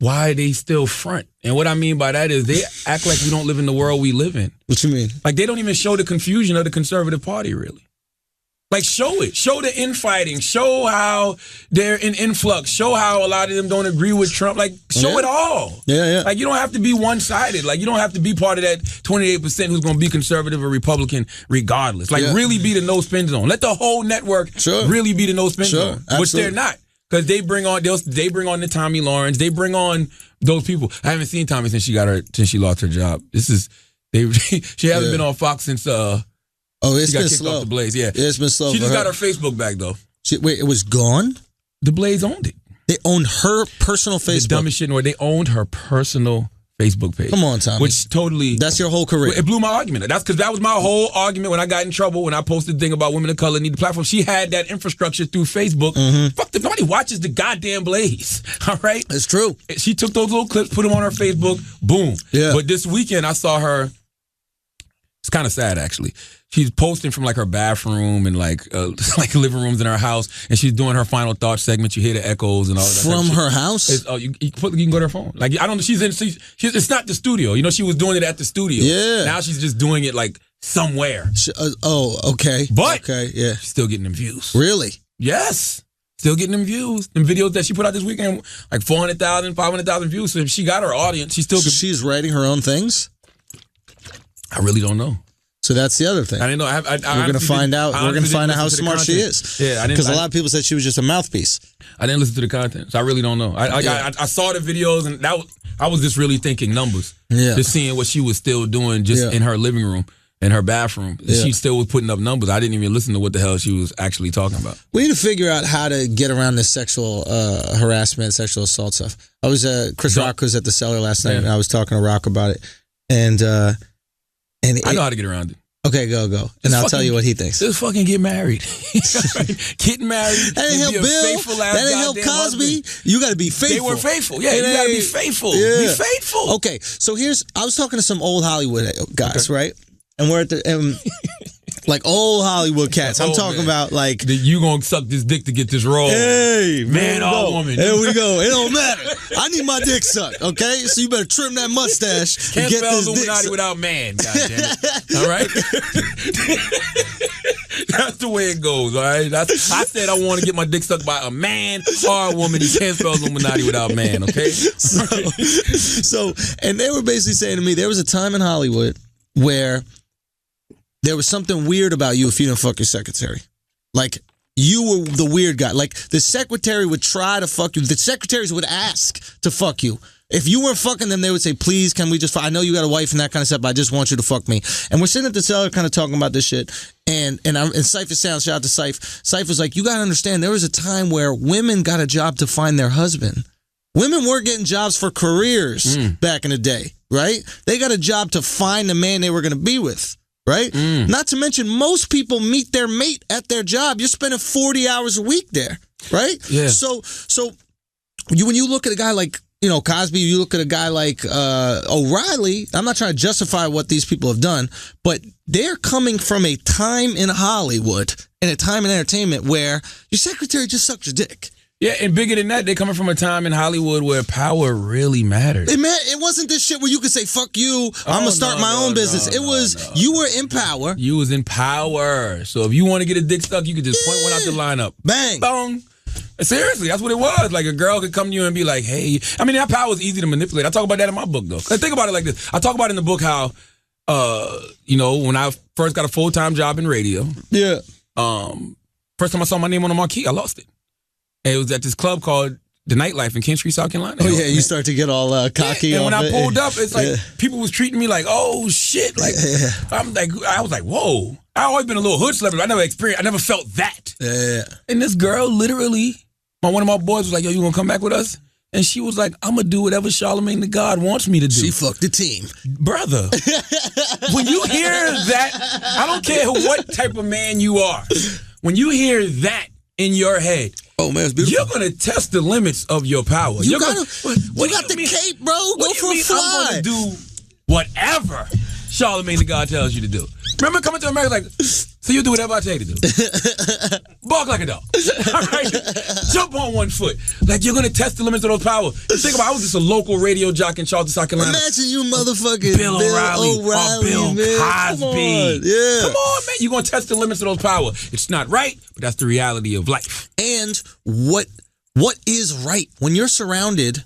why they still front. And what I mean by that is they act like we don't live in the world we live in. What you mean? Like, they don't even show the confusion of the conservative party, really. Like, show it. Show the infighting. Show how they're in influx. Show how a lot of them don't agree with Trump. Like, show it all. Yeah. Like, you don't have to be one-sided. Like, you don't have to be part of that 28% who's going to be conservative or Republican regardless. Like, really be the no-spin zone. Let the whole network really be the no-spin zone, which they're not. Because they bring on the Tommy Lawrence. They bring on those people. I haven't seen Tommy since she lost her job. She hasn't been on Fox since it's she got been kicked slow. off the Blaze. Yeah, It's been slow. She for just her. got her Facebook back though. Wait, it was gone? The Blaze owned it. They owned her personal Facebook. The dumbest shit in the world. They owned her personal Facebook page. Come on, Tommy. Which totally... That's your whole career. It blew my argument. That's because that was my whole argument when I got in trouble, when I posted the thing about women of color need the platform. She had that infrastructure through Facebook. Fuck, nobody watches the goddamn Blaze. All right? It's true. She took those little clips, put them on her Facebook. Boom. Yeah. But this weekend, I saw her... It's kind of sad, actually. She's posting from like her bathroom and like living rooms in her house, and she's doing her final thought segment. You hear the echoes and all that. From her house? You can go to her phone. Like I don't know. It's not the studio. You know, she was doing it at the studio. Yeah. Now she's just doing it like somewhere. Okay. But okay, yeah. She's still getting them views. Really? Yes. Still getting them views. Them videos that she put out this weekend, like 400,000, 500,000 views. So if she got her audience, she still could. She's writing her own things? I really don't know. So that's the other thing. I didn't know. We're gonna find out. We're gonna find out how smart she is. Yeah, because a lot of people said she was just a mouthpiece. I didn't listen to the content, so I really don't know. I saw the videos, and I was just really thinking numbers. Yeah, just seeing what she was still doing, just in her living room, in her bathroom. Yeah. She still was putting up numbers. I didn't even listen to what the hell she was actually talking about. We need to figure out how to get around this sexual harassment, sexual assault stuff. I was Chris Rock was at the Cellar last night, and I was talking to Rock about it, and I know how to get around it. Okay, go. And I'll tell you what he thinks. Just fucking get married. Getting married. That ain't help Bill. That ain't help Cosby. Husband. You got to be faithful. They were faithful. Yeah, you got to be faithful. Yeah. Be faithful. Okay, so I was talking to some old Hollywood guys, right? And we're at the... like old Hollywood cats. I'm talking about like... You gonna suck this dick to get this role. Hey, man or woman. There we go. It don't matter. I need my dick sucked, okay? So you better trim that mustache Can't and get spell this dick Illuminati without man, goddammit. All right? That's the way it goes, all right? I said I want to get my dick sucked by a man or a woman. You can't spell Illuminati without man, okay? So, and they were basically saying to me, there was a time in Hollywood where... there was something weird about you if you didn't fuck your secretary. Like, you were the weird guy. Like, the secretary would try to fuck you. The secretaries would ask to fuck you. If you weren't fucking them, they would say, please, can we just fuck? I know you got a wife and that kind of stuff, but I just want you to fuck me. And we're sitting at the cellar kind of talking about this shit. And Cypher Sound, shout out to Cypher. Cypher was like, you got to understand, there was a time where women got a job to find their husband. Women were getting jobs for careers back in the day, right? They got a job to find the man they were going to be with. Right? Not to mention, most people meet their mate at their job. You're spending 40 hours a week there, right? Yeah. So when you look at a guy like, Cosby, you look at a guy like O'Reilly, I'm not trying to justify what these people have done, but they're coming from a time in Hollywood and a time in entertainment where your secretary just sucked your dick. Yeah, and bigger than that, they're coming from a time in Hollywood where power really mattered. It wasn't this shit where you could say, fuck you, I'm going to start my own business. You were in power. You was in power. So if you want to get a dick stuck, you could just point one out the lineup. Bang. Bong. Seriously, that's what it was. Like a girl could come to you and be like, hey. I mean, that power is easy to manipulate. I talk about that in my book, though. Think about it like this. I talk about in the book how, when I first got a full-time job in radio. Yeah. First time I saw my name on the marquee, I lost it. And it was at this club called The Nightlife in King Street, South Carolina. Oh, yeah, you start to get all cocky. Yeah, and when I pulled up, it's like people was treating me like, oh, shit. Like, I was like, whoa. I always been a little hood celebrity. I never felt that. Yeah. And this girl literally, one of my boys was like, yo, you gonna come back with us? And she was like, I'm gonna do whatever Charlamagne the God wants me to do. She fucked the team. Brother, when you hear that, I don't care what type of man you are. When you hear that in your head, oh man, it's beautiful. You're gonna test the limits of your power. You got the cape, bro. Go for a fly. I'm gonna do whatever Charlamagne the God tells you to do. Remember coming to America like, so you do whatever I tell you to do. Bark like a dog. All right? Jump on one foot. Like, you're going to test the limits of those powers. Think about it, I was just a local radio jock in Charleston, South Carolina. Imagine you motherfucking Bill O'Reilly or Bill man. Cosby. Come on. Yeah. Come on, man. You're going to test the limits of those powers. It's not right, but that's the reality of life. And what is right? When you're surrounded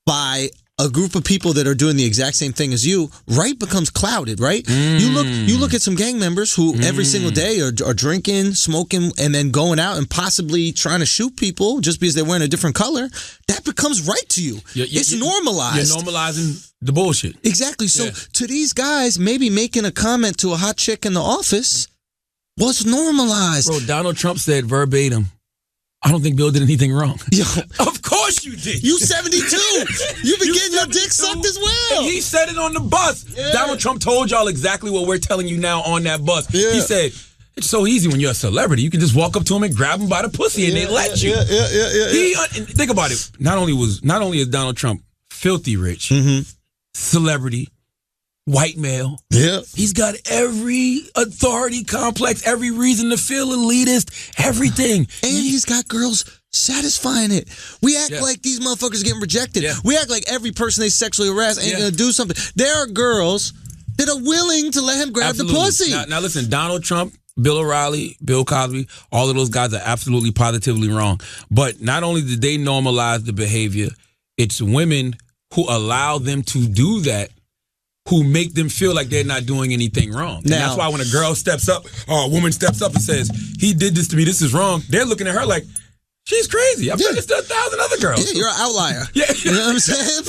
by a group of people that are doing the exact same thing as you, right becomes clouded, right? You look at some gang members who every single day are drinking, smoking, and then going out and possibly trying to shoot people just because they're wearing a different color. That becomes right to you. It's normalized. You're normalizing the bullshit. Exactly. So to these guys, maybe making a comment to a hot chick in the office was normalized. Bro, Donald Trump said verbatim, I don't think Bill did anything wrong. Yo, of course you did. You 72. You been getting your dick sucked as well. And he said it on the bus. Yeah. Donald Trump told y'all exactly what we're telling you now on that bus. Yeah. He said, it's so easy when you're a celebrity. You can just walk up to him and grab him by the pussy and they let you. And think about it. Not only is Donald Trump filthy rich, celebrity, white male. Yeah. He's got every authority complex, every reason to feel elitist, everything. And he's got girls satisfying it. We act like these motherfuckers are getting rejected. Yeah. We act like every person they sexually harass ain't going to do something. There are girls that are willing to let him grab the pussy. Now listen, Donald Trump, Bill O'Reilly, Bill Cosby, all of those guys are absolutely positively wrong. But not only did they normalize the behavior, it's women who allow them to do that who make them feel like they're not doing anything wrong. And that's why when a girl steps up, or a woman steps up and says, he did this to me, this is wrong, they're looking at her like, she's crazy. I've done this to 1,000 other girls. Yeah, you're an outlier. You know what I'm saying?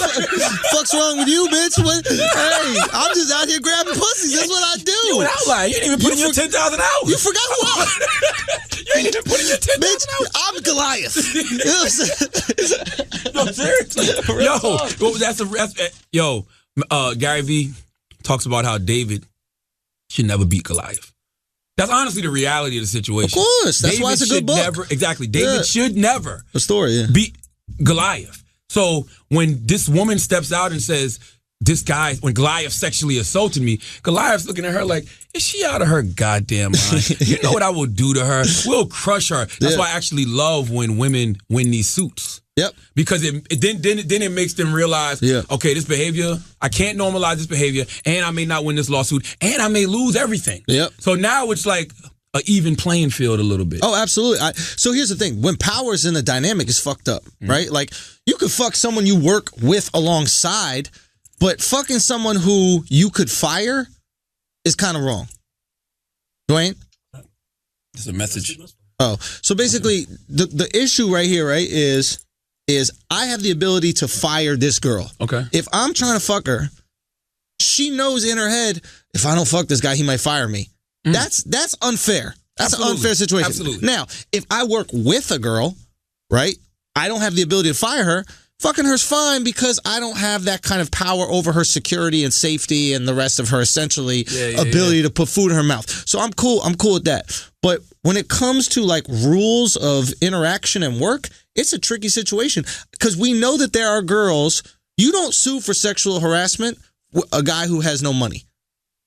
Fuck's wrong with you, bitch? Hey, I'm just out here grabbing pussies. That's what I do. You're an outlier. You ain't even putting your 10,000 hours. You forgot who I was. You ain't even putting your 10,000 hours. I'm Goliath. You know what I'm saying? No, seriously. Gary V talks about how David should never beat Goliath. That's honestly the reality of the situation. Of course. That's why it's a good book. David should never beat Goliath. So when this woman steps out and says, when Goliath sexually assaulted me, Goliath's looking at her like, is she out of her goddamn mind? You know what I will do to her? We'll crush her. That's why I actually love when women win these suits. Yep. Because then it makes them realize, okay, this behavior, I can't normalize this behavior, and I may not win this lawsuit, and I may lose everything. Yep. So now it's like an even playing field a little bit. Oh, absolutely. So here's the thing. When power's in the dynamic, it's fucked up, right? Like, you could fuck someone you work with alongside, but fucking someone who you could fire is kind of wrong. Dwayne? It's a message. Oh, so basically, the issue right here, right, is I have the ability to fire this girl. Okay. If I'm trying to fuck her, she knows in her head, if I don't fuck this guy, he might fire me. That's unfair. That's an unfair situation. Absolutely. Now, if I work with a girl, right, I don't have the ability to fire her. Fucking her's fine because I don't have that kind of power over her security and safety and the rest of her essentially ability to put food in her mouth. So I'm cool with that. But when it comes to like rules of interaction and work, it's a tricky situation because we know that there are girls, you don't sue for sexual harassment a guy who has no money.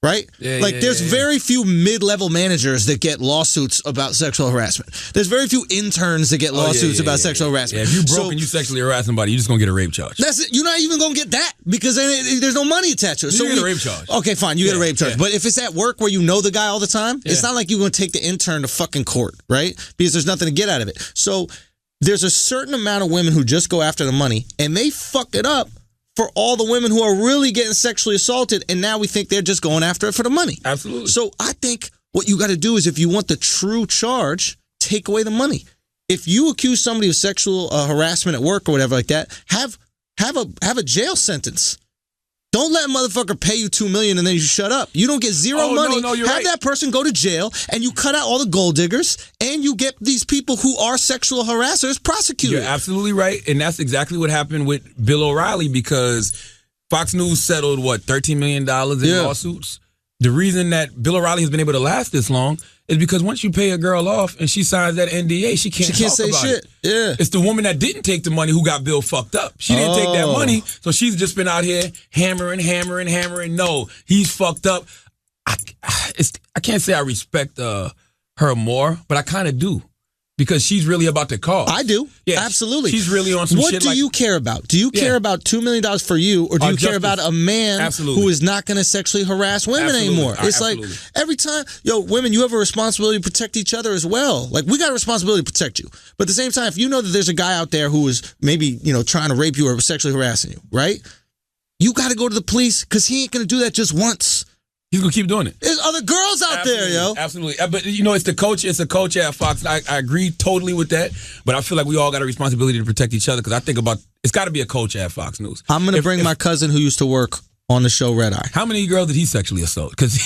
Right? There's very few mid-level managers that get lawsuits about sexual harassment. There's very few interns that get lawsuits about sexual harassment. Yeah, if you broke and you sexually harass somebody, you're just going to get a rape charge. That's it. You're not even going to get that because there's no money attached to it. You get a rape charge. Okay, fine. You get a rape charge. Yeah. But if it's at work where you know the guy all the time, it's not like you're going to take the intern to fucking court, right? Because there's nothing to get out of it. So there's a certain amount of women who just go after the money and they fuck it up for all the women who are really getting sexually assaulted, and now we think they're just going after it for the money. Absolutely. So I think what you got to do is if you want the true charge, take away the money. If you accuse somebody of sexual harassment at work or whatever like that, have a jail sentence. Don't let a motherfucker pay you $2 million and then you shut up. You don't get zero money. No, you're have right. that person go to jail and you cut out all the gold diggers and you get these people who are sexual harassers prosecuted. You're absolutely right. And that's exactly what happened with Bill O'Reilly because Fox News settled, $13 million in lawsuits? The reason that Bill O'Reilly has been able to last this long is because once you pay a girl off and she signs that NDA, she can't say about shit. It. Yeah. It's the woman that didn't take the money who got Bill fucked up. She didn't take that money, so she's just been out here hammering. No, he's fucked up. I can't say I respect her more, but I kind of do. Because she's really about the cause. I do. Yeah, absolutely. She's really on some shit. What do you care about? Do you care about $2 million for you, or do you care about a man who is not going to sexually harass women anymore? It's like every time, women, you have a responsibility to protect each other as well. Like, we got a responsibility to protect you. But at the same time, if you know that there's a guy out there who is maybe, trying to rape you or sexually harassing you, right? you got to go to the police because he ain't going to do that just once. He's going to keep doing it. There's other girls out there, yo. Absolutely. But, it's the coach. It's a coach at Fox. I agree totally with that. But I feel like we all got a responsibility to protect each other because I think about it's got to be a coach at Fox News. I'm going to bring my cousin who used to work on the show Red Eye. How many girls did he sexually assault? Because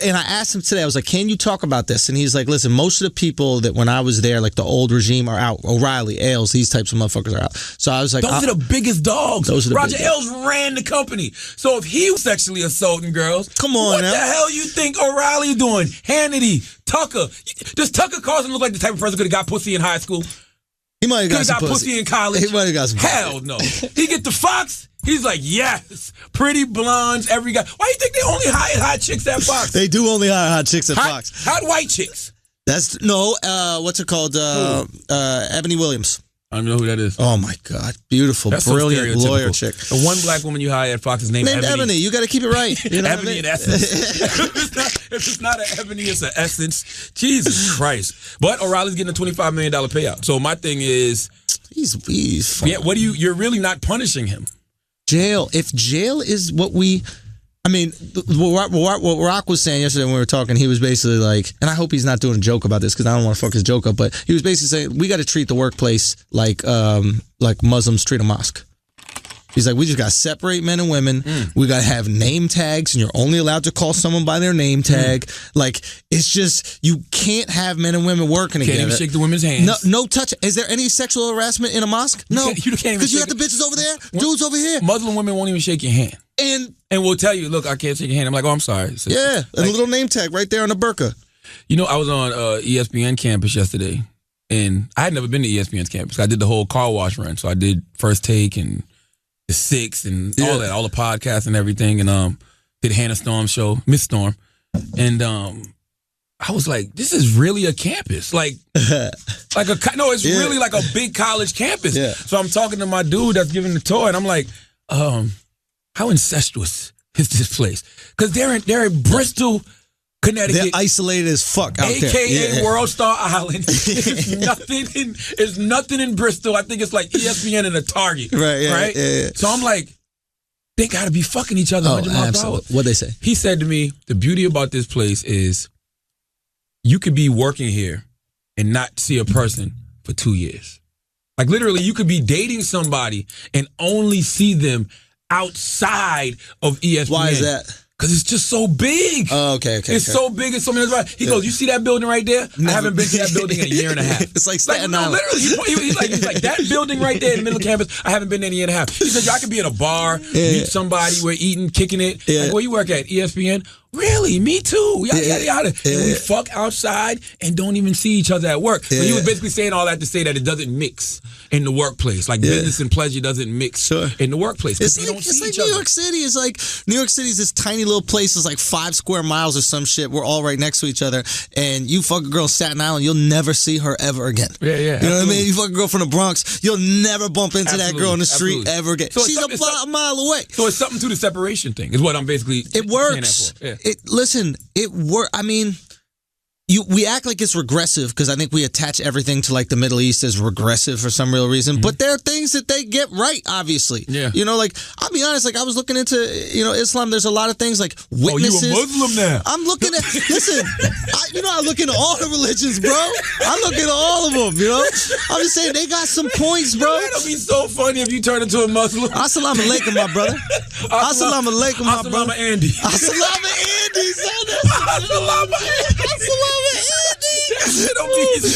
and I asked him today, I was like, can you talk about this? And he's like, listen, most of the people that when I was there, like the old regime are out. O'Reilly, Ailes, these types of motherfuckers are out. So I was like, those are the biggest dogs. Those are the Roger big Ailes ran the company. So if he was sexually assaulting girls, come on, what now. the hell you think O'Reilly doing? Hannity, Tucker. Does Tucker Carlson look like the type of person who could have got pussy in high school? He might have got some pussy in college. He might have got some Hell no. He get the Fox. He's like, yes, pretty blondes, every guy. Why do you think they only hire hot chicks at Fox? They do only hire hot chicks at Fox. Hot white chicks. That's what's it called? Ebony Williams. I don't know who that is. Oh my God, beautiful, that's brilliant so lawyer chick. The one black woman you hire at Fox is named Ebony. You got to keep it right. You know Ebony and Essence. if it's not an Ebony, it's an Essence. Jesus Christ! But O'Reilly's getting a $25 million payout. So my thing is, he's yeah. What do you're really not punishing him? Jail. If jail is what we. I mean, what Rock was saying yesterday when we were talking, he was basically like, and I hope he's not doing a joke about this because I don't want to fuck his joke up, but he was basically saying we got to treat the workplace like Muslims treat a mosque. He's like, we just got to separate men and women. We got to have name tags, and you're only allowed to call someone by their name tag. Like, it's just, you can't have men and women working together. Can't even shake the women's hands. No touch. Is there any sexual harassment in a mosque? No. You can't even because you got the bitches over there, dudes over here. Muslim women won't even shake your hand. And we'll tell you, look, I can't shake your hand. I'm like, oh, I'm sorry. So, yeah, a little name tag right there on the burqa. I was on ESPN campus yesterday, and I had never been to ESPN's campus. I did the whole car wash run. So I did First Take and The Six and all that, all the podcasts and everything, and did Hannah Storm's show, Miss Storm. And I was like, this is really a campus. It's really like a big college campus. Yeah. So I'm talking to my dude that's giving the tour, and I'm like, how incestuous is this place? Because they're in Bristol, Connecticut. They're isolated as fuck out there. AKA World Star Island. It's nothing in Bristol. I think it's like ESPN and a Target. Right? Yeah. So I'm like, they got to be fucking each other 100 miles per hour. What'd they say? He said to me, the beauty about this place is you could be working here and not see a person for 2 years. Like literally, you could be dating somebody and only see them outside of ESPN. Why is that? Because it's just so big. Oh, okay. It's so big. It's so many. He goes, you see that building right there? I haven't been to that building in a year and a half. It's like Staten Island. Literally, he's like, that building right there in the middle of campus, I haven't been there in a year and a half. He said, I could be in a bar, meet somebody, we're eating, kicking it. Yeah. Like, where you work at? ESPN? Really? Me too. Yada, yada, yada. And we fuck outside and don't even see each other at work. So he was basically saying all that to say that it doesn't mix in the workplace. Like business and pleasure doesn't mix in the workplace. It's like New York City. It's like New York City is this tiny little place. It's like 5 square miles or some shit. We're all right next to each other. And you fuck a girl in Staten Island, you'll never see her ever again. Yeah. You know what I mean? You fuck a girl from the Bronx, you'll never bump into that girl in the street ever again. So she's a mile away. So it's something to the separation thing, is what I'm basically It works. saying that for. Listen, it works. I mean, we act like it's regressive because I think we attach everything to like the Middle East as regressive for some real reason. But there are things that they get right, obviously. Yeah. Like I'll be honest, like I was looking into Islam. There's a lot of things like witnesses. Oh, you a Muslim now? I'm looking at. Listen, I look into all the religions, bro. I look into all of them. I'm just saying they got some points, bro. That'll be so funny if you turn into a Muslim. Assalamu alaikum, my brother. Assalamu alaikum, my brother. Assalamu Andy. Assalamu Andy. Assalamu Andy.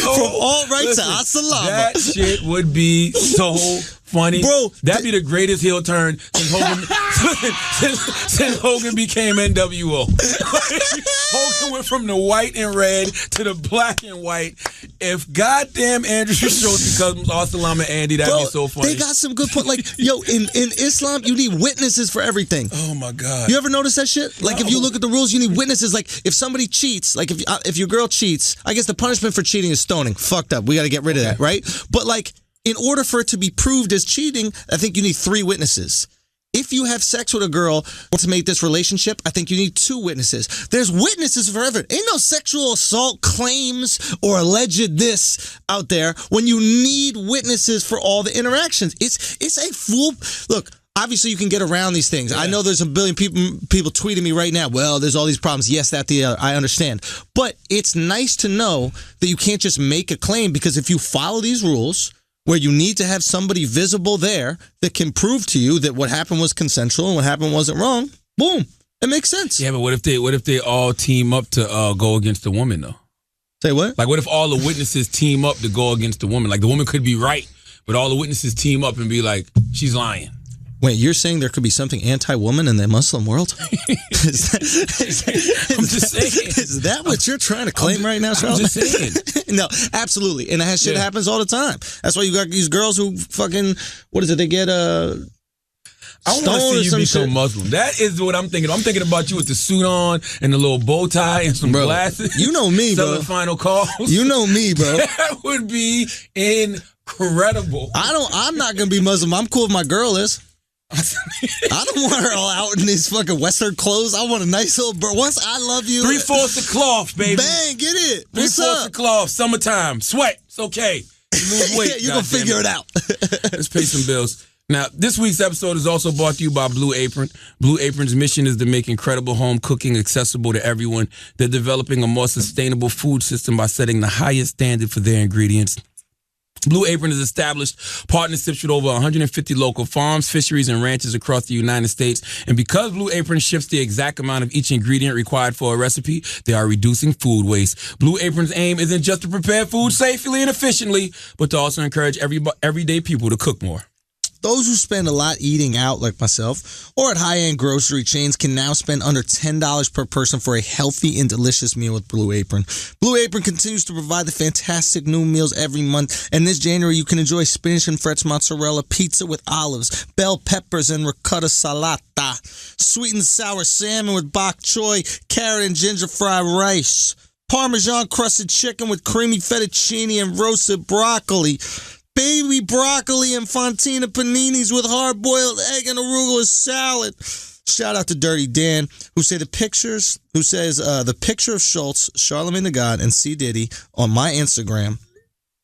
From all right to Assalamu. That shit would be so funny. Bro, that'd be the greatest heel turn since Hogan became NWO. Hogan went from the white and red to the black and white. If goddamn Andrew Schultz becomes Assalamu Andy, that'd be so funny. They got some good point. Like, in Islam, you need witnesses for everything. Oh my God. You ever notice that shit? Like, if you look at the rules, you need witnesses. Like, if somebody cheats, like if your girl cheats, I guess the punishment for cheating is stoning. Fucked up. We got to get rid of that, right? But like, in order for it to be proved as cheating, I think you need 3 witnesses. If you have sex with a girl to make this relationship, I think you need 2 witnesses. There's witnesses forever. Ain't no sexual assault claims or alleged this out there when you need witnesses for all the interactions. It's a full... Look, obviously you can get around these things. Yeah. I know there's a billion people tweeting me right now. Well, there's all these problems. Yes, that, the other. I understand. But it's nice to know that you can't just make a claim, because if you follow these rules where you need to have somebody visible there that can prove to you that what happened was consensual and what happened wasn't wrong, boom, it makes sense. Yeah, but what if they all team up to go against the woman, though? Say what? Like, what if all the witnesses team up to go against the woman? Like, the woman could be right, but all the witnesses team up and be like, she's lying. Wait, you're saying there could be something anti-woman in the Muslim world? I'm just saying. Is that what you're trying to claim right now, Charles? I'm just saying. No, absolutely. And that shit happens all the time. That's why you got these girls who fucking, what is it? They get I want to see you become Muslim. That is what I'm thinking. I'm thinking about you with the suit on and the little bow tie and some glasses. You know me, bro. Selling final calls. You know me, bro. That would be incredible. I'm not going to be Muslim. I'm cool if my girl is. I don't want her all out in these fucking Western clothes. I want a nice little bird. Once I love you. 3/4 of cloth, baby. Bang, get it. What's 3/4 up? of cloth, summertime, sweat. It's okay. You lose weight. You're going to figure it out. Let's pay some bills. Now, this week's episode is also brought to you by Blue Apron. Blue Apron's mission is to make incredible home cooking accessible to everyone. They're developing a more sustainable food system by setting the highest standard for their ingredients. Blue Apron has established partnerships with over 150 local farms, fisheries, and ranches across the United States. And because Blue Apron ships the exact amount of each ingredient required for a recipe, they are reducing food waste. Blue Apron's aim isn't just to prepare food safely and efficiently, but to also encourage everyday people to cook more. Those who spend a lot eating out, like myself, or at high-end grocery chains can now spend under $10 per person for a healthy and delicious meal with Blue Apron. Blue Apron continues to provide the fantastic new meals every month, and this January you can enjoy spinach and fresh mozzarella pizza with olives, bell peppers and ricotta salata, sweet and sour salmon with bok choy, carrot and ginger fried rice, Parmesan crusted chicken with creamy fettuccine and roasted broccoli, baby broccoli and fontina paninis with hard-boiled egg and arugula salad. Shout out to Dirty Dan, who says the picture of Schultz, Charlamagne the God, and C. Diddy on my Instagram,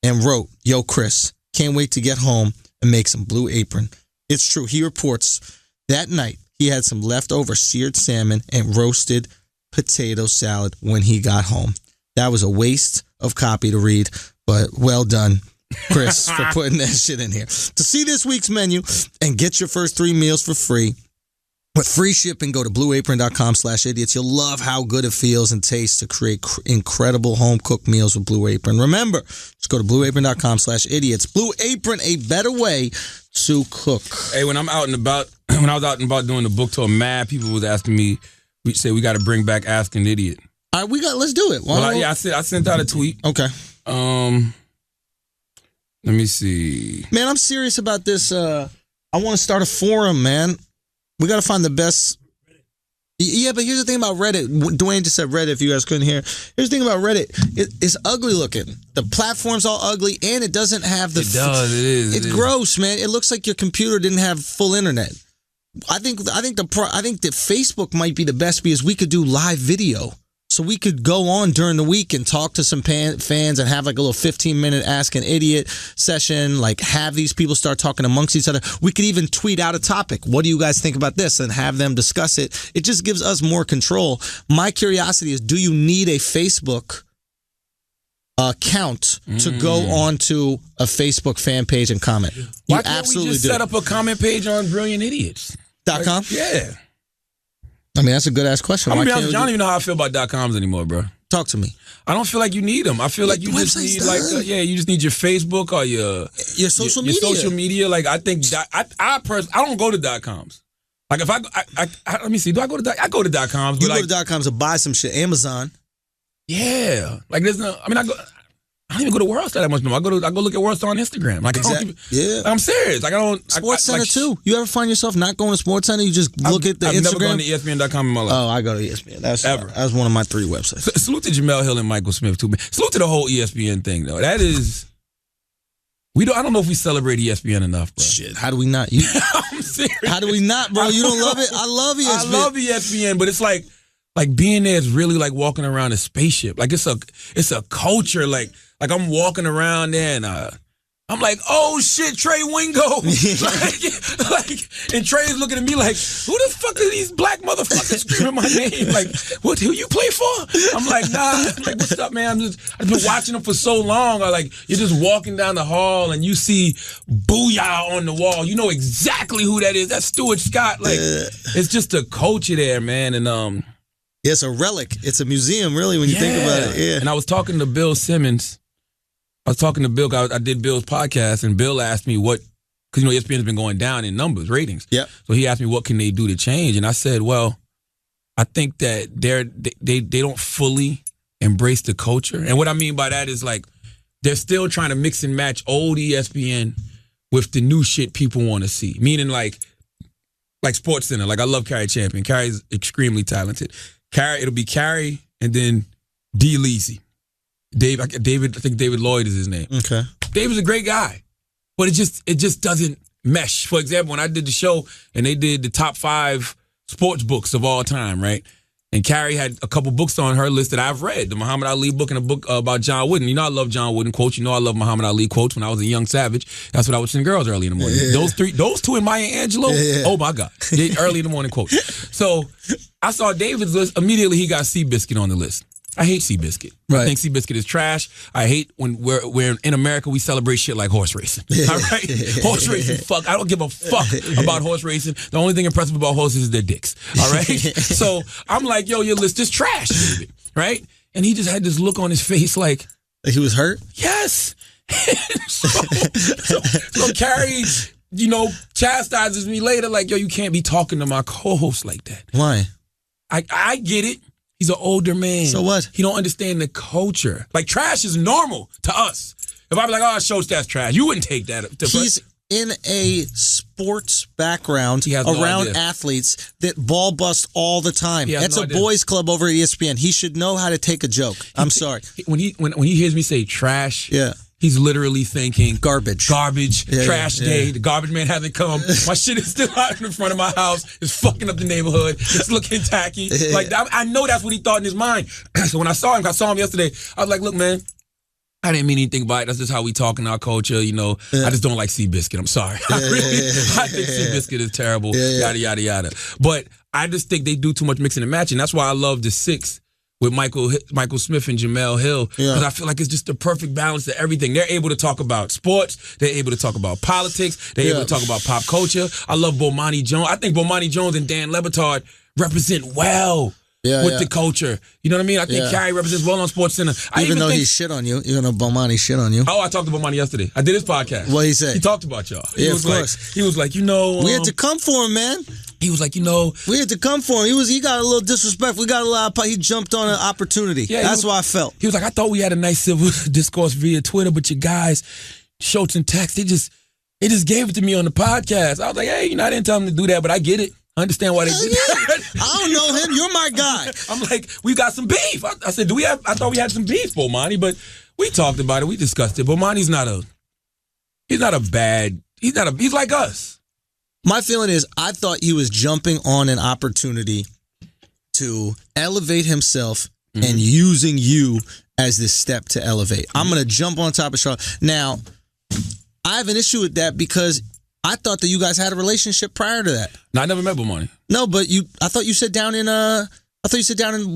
and wrote, "Yo, Chris, can't wait to get home and make some Blue Apron." It's true. He reports that night he had some leftover seared salmon and roasted potato salad when he got home. That was a waste of copy to read, but well done, Chris, for putting that shit in here. To see this week's menu and get your first 3 meals for free, with free shipping, go to blueapron.com/idiots. You'll love how good it feels and tastes to create incredible home-cooked meals with Blue Apron. Remember, just go to blueapron.com/idiots. Blue Apron, a better way to cook. Hey, when I was out and about doing the book tour, mad people was asking me, we say we got to bring back Ask an Idiot. All right, let's do it. I sent out a tweet. Okay. Let me see. Man, I'm serious about this. I want to start a forum, man. We got to find the best. Yeah, but here's the thing about Reddit. Dwayne just said Reddit, if you guys couldn't hear. Here's the thing about Reddit. It's ugly looking. The platform's all ugly, and it doesn't have the... It does, it is. It's gross, man. It looks like your computer didn't have full internet. I think that Facebook might be the best because we could do live video. So we could go on during the week and talk to some fans and have like a little 15-minute Ask an Idiot session, like have these people start talking amongst each other. We could even tweet out a topic. What do you guys think about this? And have them discuss it. It just gives us more control. My curiosity is, do you need a Facebook account to go onto a Facebook fan page and comment? Why can't we just set up a comment page on BrilliantIdiots.com? Yeah. I mean, that's a good-ass question. I'm gonna be honest, I don't even know how I feel about .coms anymore, bro. Talk to me. I don't feel like you need them. I feel like you just need you just need your Facebook or your social media. Your social media. Like, I think I don't go to .coms. Like, if I let me see, do I go to I go to .coms? You go to .coms to buy some shit. Amazon. Yeah. Like, there's no. I mean, I don't even go to World Star that much no more. I go look at World Star on Instagram. Like, exactly. Like, I'm serious. Like, I don't. Sports Center too. You ever find yourself not going to Sports Center? You just look at the Instagram. I've never gone to ESPN.com in my life. Oh, I go to ESPN. That's one of my 3 websites. Salute to Jamel Hill and Michael Smith too. Salute to the whole ESPN thing though. That is. I don't know if we celebrate ESPN enough, bro. Shit, how do we not? I'm serious. How do we not, bro? You don't love it? I love ESPN. I love ESPN, but it's like being there is really like walking around a spaceship. Like, it's a culture. Like I'm walking around there and I'm like, oh shit, Trey Wingo. And Trey's looking at me like, who the fuck are these black motherfuckers screaming my name? Like, who you play for? I'm like, nah. I'm like, what's up, man? I've been watching them for so long. Or like, you're just walking down the hall and you see Booyah on the wall. You know exactly who that is. That's Stuart Scott. Like, it's just a culture there, man. And it's a relic. It's a museum, really, when you think about it. Yeah. And I was talking to Bill Simmons. I was talking to Bill. I did Bill's podcast, and Bill asked me what, because ESPN's been going down in numbers, ratings. Yeah. So he asked me what can they do to change, and I said, well, I think that they don't fully embrace the culture, and what I mean by that is like they're still trying to mix and match old ESPN with the new shit people want to see. Meaning like SportsCenter. Like I love Carrie Champion. Carrie's extremely talented. It'll be Carrie and then D. Leasy. I think David Lloyd is his name. Okay. David's a great guy, but it just doesn't mesh. For example, when I did the show and they did the top 5 sports books of all time, right? And Carrie had a couple books on her list that I've read, the Muhammad Ali book and a book about John Wooden. You know I love John Wooden quotes. You know I love Muhammad Ali quotes. When I was a young savage, that's what I would send girls early in the morning. Yeah. Those two and Maya Angelou, oh my God, early in the morning quotes. So I saw David's list. Immediately he got Seabiscuit on the list. I hate Seabiscuit. Right. I think Seabiscuit is trash. I hate when we're in America, we celebrate shit like horse racing. All right? Horse racing, fuck. I don't give a fuck about horse racing. The only thing impressive about horses is their dicks. All right? So I'm like, yo, your list is trash, David. Right? And he just had this look on his face like... He was hurt? Yes. so Carrie, chastises me later like, yo, you can't be talking to my co-host like that. Why? I get it. He's an older man. So what? He don't understand the culture. Like, trash is normal to us. If I be like, oh, show stats trash, you wouldn't take that. He's in a sports background around athletes that ball bust all the time. That's a boys club over at ESPN. He should know how to take a joke. I'm sorry. When he hears me say trash, yeah. He's literally thinking garbage, trash day. The garbage man hasn't come. My shit is still out in the front of my house. It's fucking up the neighborhood. It's looking tacky. Like I know that's what he thought in his mind. So when I saw him yesterday, I was like, look, man, I didn't mean anything by it. That's just how we talk in our culture. I just don't like Seabiscuit. I'm sorry. I think Seabiscuit is terrible. Yada yada yada. But I just think they do too much mixing and matching. That's why I love the 6. With Michael Smith and Jamel Hill, because I feel like it's just the perfect balance of everything. They're able to talk about sports. They're able to talk about politics. They're able to talk about pop culture. I love Bomani Jones. I think Bomani Jones and Dan Le Batard represent well with the culture. You know what I mean? I think Carrie represents well on SportsCenter. Even though he shit on you, Bomani shit on you. Oh, I talked to Bomani yesterday. I did his podcast. What he said? He talked about y'all. Of course. He was like, we had to come for him, man. He was like, we had to come for him. He got a little disrespectful. He jumped on an opportunity. Yeah, that's what I felt. He was like, I thought we had a nice civil discourse via Twitter, but your guys, Schultz and Tex, they just gave it to me on the podcast. I was like, hey, I didn't tell them to do that, but I get it. I understand why they did that. I don't know him. You're my guy. I'm like, we got some beef. I said, I thought we had some beef, Bomani, but we talked about it. We discussed it. Bomani's he's like us. My feeling is I thought he was jumping on an opportunity to elevate himself and using you as this step to elevate. I'm going to jump on top of Charlotte. Now, I have an issue with that because I thought that you guys had a relationship prior to that. No, I never met Bomani. No, but I thought you said down in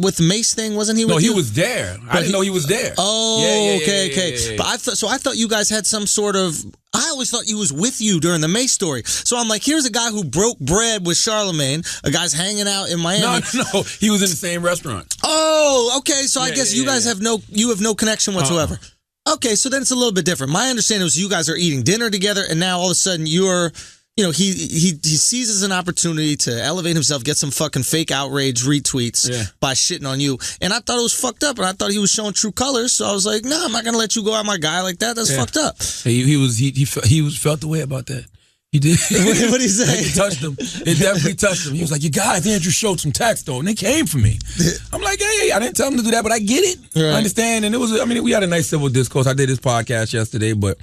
with Mace thing, wasn't he? No, he was there. I didn't know he was there. Oh, okay. But I thought you guys had some sort of. I always thought he was with you during the Mace story. So I'm like, here's a guy who broke bread with Charlemagne. A guy's hanging out in Miami. No, he was in the same restaurant. Oh, okay. So I guess you guys have no connection whatsoever. Okay, so then it's a little bit different. My understanding was you guys are eating dinner together, and now all of a sudden you're. He seizes an opportunity to elevate himself, get some fucking fake outrage retweets by shitting on you. And I thought it was fucked up, and I thought he was showing true colors. So I was like, no, I'm not going to let you go at my guy like that. That's fucked up. He felt the way about that. He did. What did he say? It touched him. It definitely touched him. He was like, you guys, Andrew showed some tax, though, and they came for me. I'm like, hey, I didn't tell him to do that, but I get it. Right. I understand. And we had a nice civil discourse. I did his podcast yesterday, but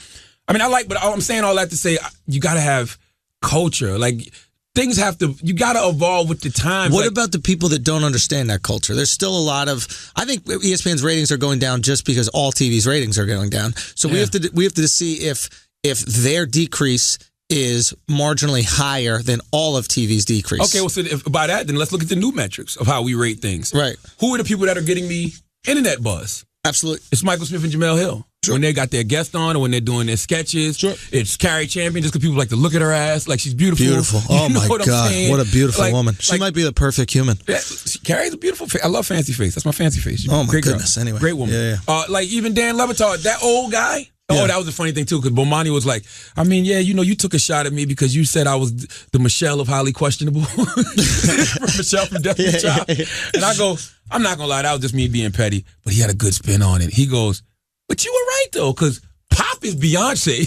I'm saying all that to say, you got to have culture. Like, things you got to evolve with the times. What about the people that don't understand that culture? There's still a lot of, I think ESPN's ratings are going down just because all TV's ratings are going down. So we have to see if if their decrease is marginally higher than all of TV's decrease. Okay, well, so if, by that, then let's look at the new metrics of how we rate things. Right. Who are the people that are getting me internet buzz? Absolutely. It's Michael Smith and Jamel Hill. Sure. When they got their guest on or when they're doing their sketches. Sure. It's Carrie Champion just because people like to look at her ass like she's beautiful. Beautiful. Oh, my God. What a beautiful woman. She might be the perfect human. Yeah, Carrie's a beautiful face. I love Fancy Face. That's my Fancy Face. Oh, my great goodness. Girl. Anyway. Great woman. Yeah. Like even Dan Levitar, that old guy. Yeah. Oh, that was a funny thing, too, because Bomani was like, I mean, yeah, you took a shot at me because you said I was the Michelle of highly questionable. Michelle from Destiny's Child. And I go, I'm not going to lie, that was just me being petty, but he had a good spin on it. He goes, but you were right, though, because Pop is Beyonce,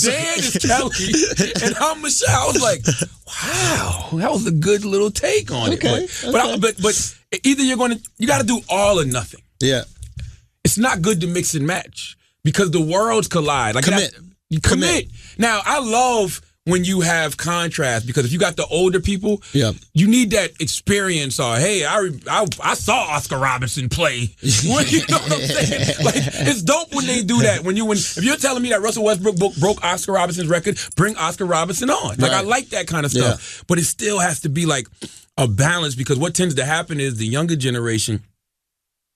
Dan is Kelly, and I'm Michelle. I was like, wow, that was a good little take on it. But either you got to do all or nothing. Yeah. It's not good to mix and match because the worlds collide. Like commit. Now, I love when you have contrast because if you got the older people, you need that experience. Or hey, I saw Oscar Robertson play. You know what I'm saying? Like it's dope when they do that. If you're telling me that Russell Westbrook broke Oscar Robertson's record, bring Oscar Robertson on. Like I like that kind of stuff, but it still has to be like a balance because what tends to happen is the younger generation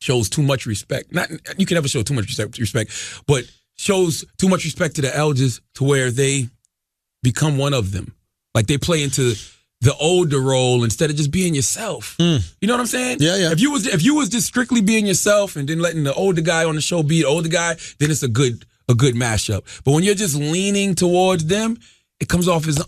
shows too much respect. You can never show too much respect, but shows too much respect to the elders to where they become one of them. Like they play into the older role instead of just being yourself. You know what I'm saying? Yeah. If you was just strictly being yourself and then letting the older guy on the show be the older guy, then it's a good mashup. But when you're just leaning towards them, it comes off as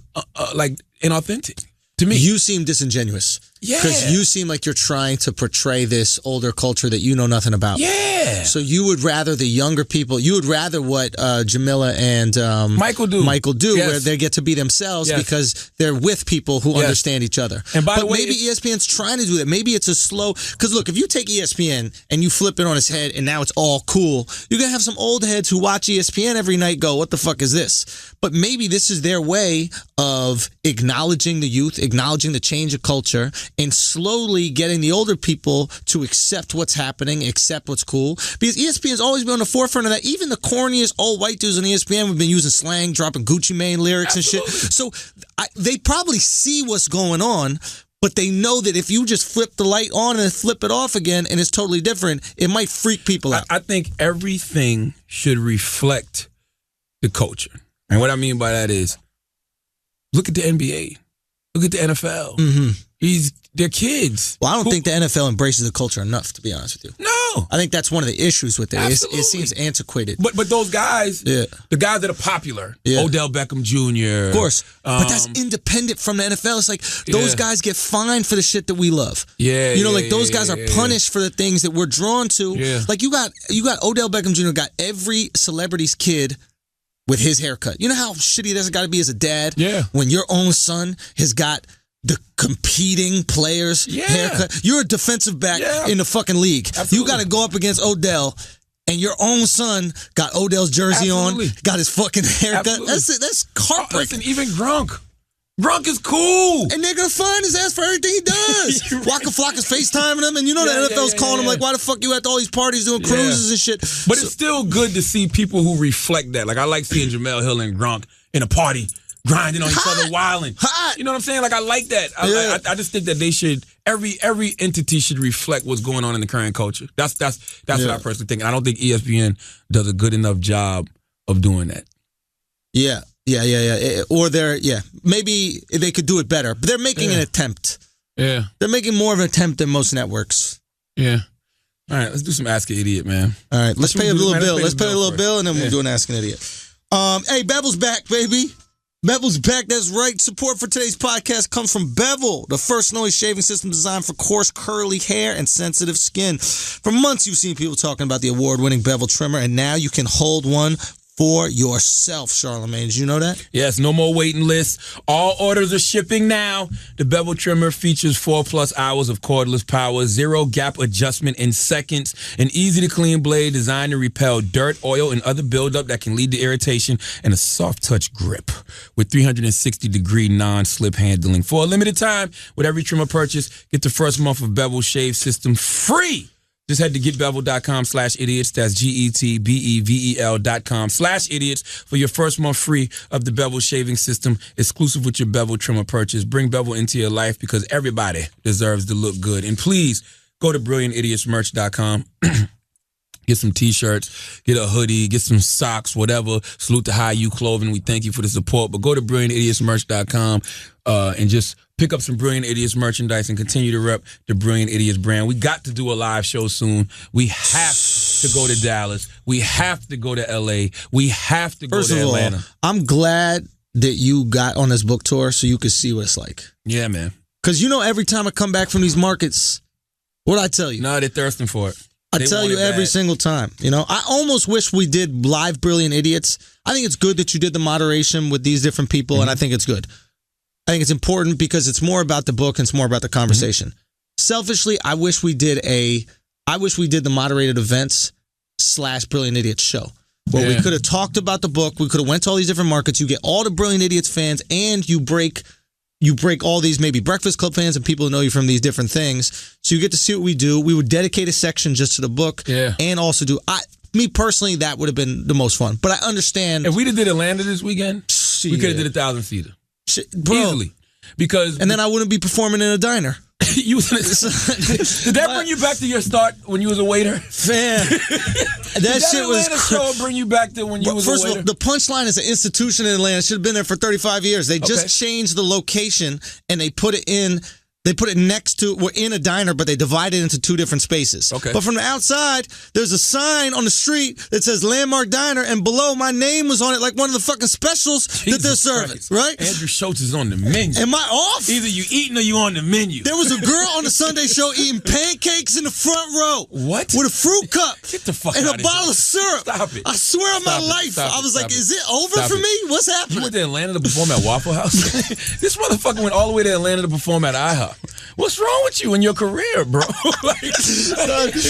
like inauthentic to me. You seem disingenuous. Yeah. Because you seem like you're trying to portray this older culture that you know nothing about. Yeah. So you would rather the younger people, you would rather what Jamila and Michael do, where they get to be themselves because they're with people who understand each other. And by the way, maybe ESPN's trying to do that. Maybe it's a slow, because look, if you take ESPN and you flip it on its head and now it's all cool, you're going to have some old heads who watch ESPN every night go, what the fuck is this? But maybe this is their way of acknowledging the youth, acknowledging the change of culture, and slowly getting the older people to accept what's happening, accept what's cool. Because ESPN's always been on the forefront of that. Even the corniest old white dudes on ESPN have been using slang, dropping Gucci Mane lyrics and shit. So they probably see what's going on, but they know that if you just flip the light on and then flip it off again and it's totally different, it might freak people out. I think everything should reflect the culture. And what I mean by that is, look at the NBA. Look at the NFL. Mm-hmm. They're kids. Well, I don't think the NFL embraces the culture enough, to be honest with you. No. I think that's one of the issues with it. Absolutely. It seems antiquated. But those guys, the guys that are popular, Odell Beckham Jr. Of course. But that's independent from the NFL. It's like those guys get fined for the shit that we love. Yeah. You know, like those guys are punished for the things that we're drawn to. Yeah. Like you got Odell Beckham Jr. got every celebrity's kid with his haircut. You know how shitty that's got to be as a dad? Yeah. When your own son has got the competing players' haircut. You're a defensive back in the fucking league. Absolutely. You got to go up against Odell, and your own son got Odell's jersey on, got his fucking haircut. Absolutely. That's heartbreaking. Listen, even Gronk. Gronk is cool. And they're going to find his ass for everything he does. Waka Flocka's FaceTiming him, and you know the NFL's calling him like, why the fuck you at all these parties doing cruises and shit? But it's still good to see people who reflect that. Like, I like seeing Jamel Hill and Gronk in a party, grinding on each other, wilding. You know what I'm saying? Like, I like that. I just think that they should, every entity should reflect what's going on in the current culture. That's what I personally think. And I don't think ESPN does a good enough job of doing that. Yeah. Or maybe they could do it better. But they're making an attempt. Yeah. They're making more of an attempt than most networks. Yeah. All right, let's do some Ask an Idiot, man. All right, let's pay a little bill. Let's pay a little first. bill, and then we'll do an Ask an Idiot. Hey, Bevel's back, baby. Bevel's back. That's right. Support for today's podcast comes from Bevel, the first noise shaving system designed for coarse, curly hair and sensitive skin. For months, you've seen people talking about the award-winning Bevel trimmer, and now you can hold one for yourself, Charlamagne. Did you know that? Yes, no more waiting lists. All orders are shipping now. The Bevel trimmer features 4+ hours of cordless power, 0 gap adjustment in seconds, an easy-to-clean blade designed to repel dirt, oil, and other buildup that can lead to irritation, and a soft-touch grip with 360-degree non-slip handling. For a limited time, with every trimmer purchase, get the first month of Bevel Shave System free. Just head to getbevel.com/idiots. That's GETBEVEL.com/idiots for your first month free of the Bevel shaving system, exclusive with your Bevel trimmer purchase. Bring Bevel into your life because everybody deserves to look good. And please go to brilliantidiotsmerch.com. Get some T-shirts, get a hoodie, get some socks, whatever. Salute to High U Clothing. We thank you for the support. But go to brilliantidiotsmerch.com and just pick up some Brilliant Idiots merchandise and continue to rep the Brilliant Idiots brand. We got to do a live show soon. We have to go to Dallas. We have to go to L.A. We have to go to Atlanta. First of all, I'm glad that you got on this book tour so you could see what it's like. Yeah, man. Because every time I come back from these markets, what I tell you? No, they're thirsting for it. I tell you every single time. I almost wish we did live Brilliant Idiots. I think it's good that you did the moderation with these different people, and I think it's good. I think it's important because it's more about the book and it's more about the conversation. Selfishly, I wish we did the moderated events / Brilliant Idiots show where we could have talked about the book. We could have went to all these different markets. You get all the Brilliant Idiots fans, and you break all these maybe Breakfast Club fans and people who know you from these different things. So you get to see what we do. We would dedicate a section just to the book and also me personally, that would have been the most fun. But I understand. If we'd have did Atlanta this weekend, we could have did 1,000-seater. Easily. And then I wouldn't be performing in a diner. Did that bring you back to your start when you was a waiter? Fam, that shit was show bring you back to when you was a waiter? First of all, the Punchline is an institution in Atlanta. It should have been there for 35 years. They just changed the location and they put it next to, we're in a diner, but they divide it into two different spaces. Okay. But from the outside, there's a sign on the street that says Landmark Diner, and below my name was on it like one of the fucking specials that they're serving, right? Andrew Schultz is on the menu. Am I off? Either you eating or you on the menu. There was a girl on the Sunday show eating pancakes in the front row. What? With a fruit cup. Get the fuck and out a bottle of syrup. Stop it. I swear on my life. I was like, is it over for me? What's happening? You went to Atlanta to perform at Waffle House? This motherfucker went all the way to Atlanta to perform at IHOP. What's wrong with you in your career, bro?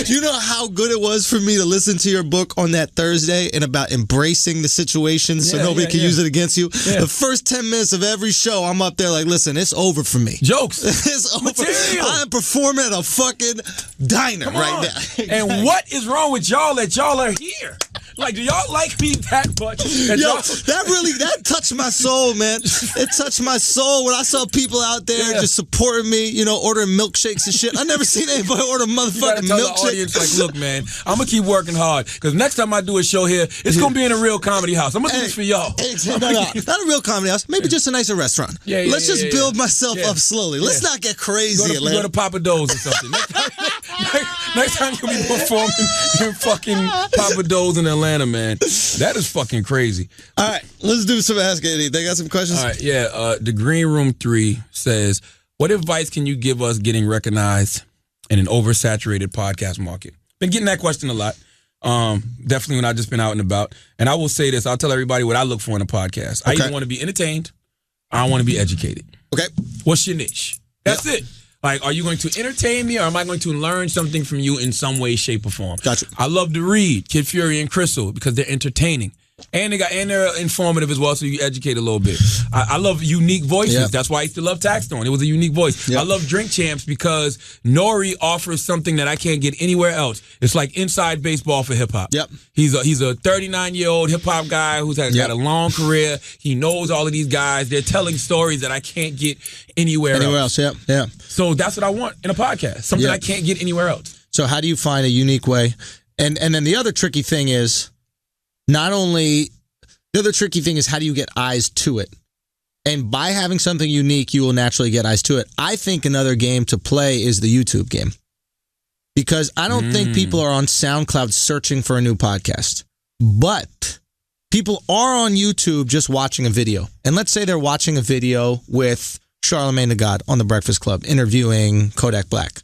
You know how good it was for me to listen to your book on that Thursday and about embracing the situation so nobody can use it against you? Yeah. The first 10 minutes of every show, I'm up there like, listen, it's over for me. Jokes. It's over. Material. I am performing at a fucking diner right now. And what is wrong with y'all that y'all are here? Like, do y'all like me that much? That touched my soul, man. It touched my soul when I saw people out there just supporting me, ordering milkshakes and shit. I never seen anybody order motherfucking milkshake. The audience, like, look, man, I'm gonna keep working hard because next time I do a show here, it's gonna be in a real comedy house. I'm gonna do this for y'all. No, not a real comedy house. Maybe just a nicer restaurant. Let's just build myself up slowly. Let's not get crazy. Go to Papa Do's or something. Next time you'll be performing in fucking Papa Do's in Atlanta, man. That is fucking crazy. All right, let's do some Ask Anything. They got some questions? All right, the Green Room 3 says, what advice can you give us getting recognized in an oversaturated podcast market? Been getting that question a lot. Definitely when I've just been out and about. And I will say this, I'll tell everybody what I look for in a podcast. I either want to be entertained or I want to be educated. Okay. What's your niche? That's it. Like, are you going to entertain me or am I going to learn something from you in some way, shape, or form? Gotcha. I love to read Kid Fury and Crystal because they're entertaining. And they're informative as well, so you educate a little bit. I love unique voices. Yep. That's why I used to love Taxstone. It was a unique voice. Yep. I love Drink Champs because Nori offers something that I can't get anywhere else. It's like inside baseball for hip hop. Yep. He's a 39-year-old hip hop guy who's got a long career. He knows all of these guys. They're telling stories that I can't get anywhere else. Yeah. So that's what I want in a podcast. Something I can't get anywhere else. So how do you find a unique way? And then the other tricky thing is, how do you get eyes to it? And by having something unique, you will naturally get eyes to it. I think another game to play is the YouTube game. Because I don't think people are on SoundCloud searching for a new podcast. But people are on YouTube just watching a video. And let's say they're watching a video with Charlamagne Tha God on The Breakfast Club interviewing Kodak Black.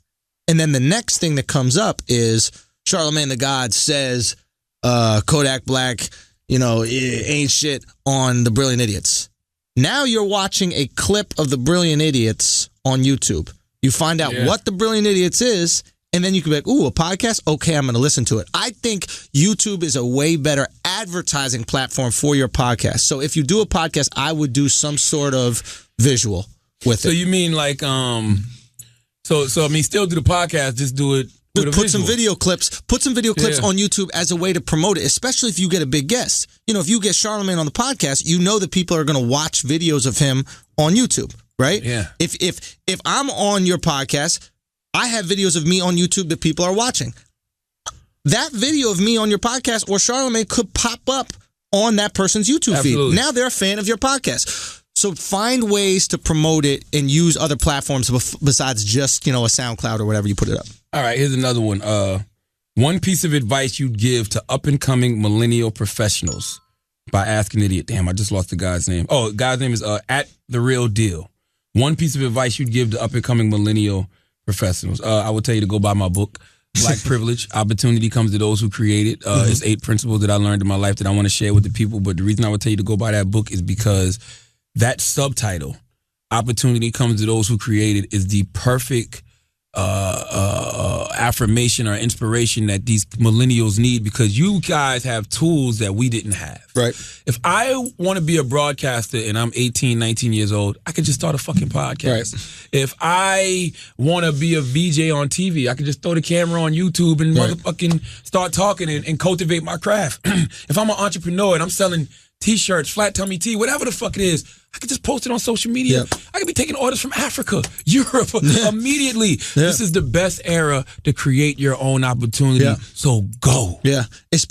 And then the next thing that comes up is Charlamagne Tha God says Kodak Black, ain't shit on the Brilliant Idiots. Now you're watching a clip of the Brilliant Idiots on YouTube. You find out what the Brilliant Idiots is, and then you can be like, ooh, a podcast? Okay, I'm going to listen to it. I think YouTube is a way better advertising platform for your podcast. So if you do a podcast, I would do some sort of visual with it. So you mean like, so I mean, still do the podcast, just do it Put some video clips on YouTube as a way to promote it, especially if you get a big guest. You know, if you get Charlamagne on the podcast, you know that people are going to watch videos of him on YouTube, right? Yeah. If I'm on your podcast, I have videos of me on YouTube that people are watching. That video of me on your podcast or Charlamagne could pop up on that person's YouTube feed. Now they're a fan of your podcast. So find ways to promote it and use other platforms besides just, a SoundCloud or whatever you put it up. All right, here's another one. One piece of advice you'd give to up-and-coming millennial professionals by Ask an Idiot. Damn, I just lost the guy's name. Oh, the guy's name is at The Real Deal. One piece of advice you'd give to up-and-coming millennial professionals. I would tell you to go buy my book, Black Privilege. Opportunity comes to those who create it. It's 8 principles that I learned in my life that I want to share with the people. But the reason I would tell you to go buy that book is because that subtitle, Opportunity Comes to Those Who Create It, is the perfect affirmation or inspiration that these millennials need, because you guys have tools that we didn't have. Right. If I want to be a broadcaster and I'm 18, 19 years old, I could just start a fucking podcast. Right. If I want to be a VJ on TV, I could just throw the camera on YouTube and motherfucking start talking and cultivate my craft. If I'm an entrepreneur and I'm selling T-shirts, flat tummy tea, whatever the fuck it is, I could just post it on social media. Yep. I could be taking orders from Africa, Europe, immediately. This is the best era to create your own opportunity. Yeah. So go. Yeah.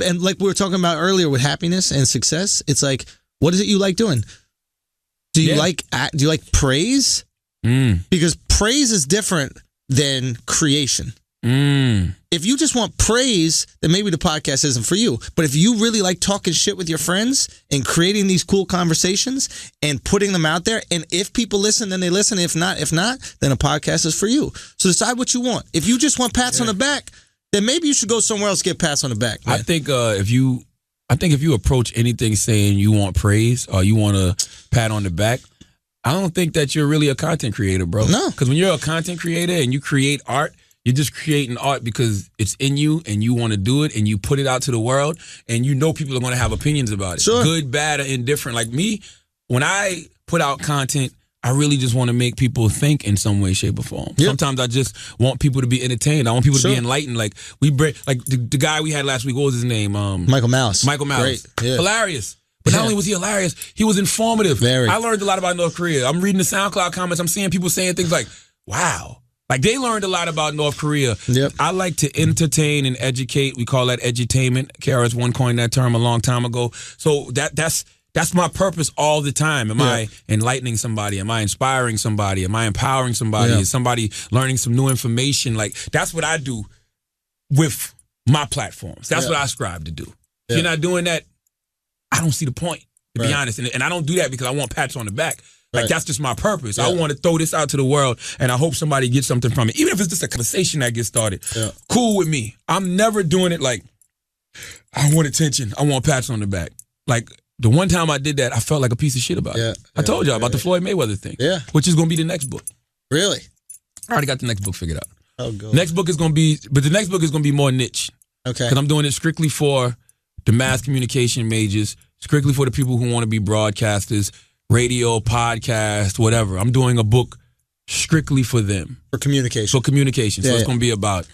And like we were talking about earlier with happiness and success, it's like, what is it you like doing? Do you like praise? Because praise is different than creation. If you just want praise, then maybe the podcast isn't for you. But if you really like talking shit with your friends and creating these cool conversations and putting them out there, and if people listen, then they listen. If not, then a podcast is for you. So decide what you want. If you just want pats on the back, then maybe you should go somewhere else to get pats on the back. Man. I think if you approach anything saying you want praise or you want a pat on the back, I don't think that you're really a content creator, bro. No. Because when you're a content creator and you create art, you're just creating art because it's in you and you want to do it and you put it out to the world and you know people are going to have opinions about it. Sure. Good, bad, or indifferent. Like me, when I put out content, I really just want to make people think in some way, shape, or form. Yep. Sometimes I just want people to be entertained. I want people to be enlightened. Like the guy we had last week, what was his name? Michael Mouse. Great. Yeah. Hilarious. But not only was he hilarious, he was informative. Very. I learned a lot about North Korea. I'm reading the SoundCloud comments. I'm seeing people saying things like, wow. Like, they learned a lot about North Korea. Yep. I like to entertain and educate. We call that edutainment. KRS-One coined that term a long time ago. So that's my purpose all the time. Am I enlightening somebody? Am I inspiring somebody? Am I empowering somebody? Is somebody learning some new information? Like, that's what I do with my platforms. That's what I strive to do. If you're not doing that, I don't see the point, to be honest. And I don't do that because I want pats on the back. Like, that's just my purpose. I want to throw this out to the world, and I hope somebody gets something from it. Even if it's just a conversation that gets started. Cool with me. I'm never doing it like, I want attention. I want pats on the back. Like, the one time I did that, I felt like a piece of shit about it. I told y'all about the Floyd Mayweather thing. Yeah. Which is going to be the next book. Really? I already got the next book figured out. Oh, good. The next book is going to be more niche. Okay. Because I'm doing it strictly for the mass communication majors, strictly for the people who want to be broadcasters, radio, podcast, whatever. I'm doing a book strictly for them. For communication. So it's going to be about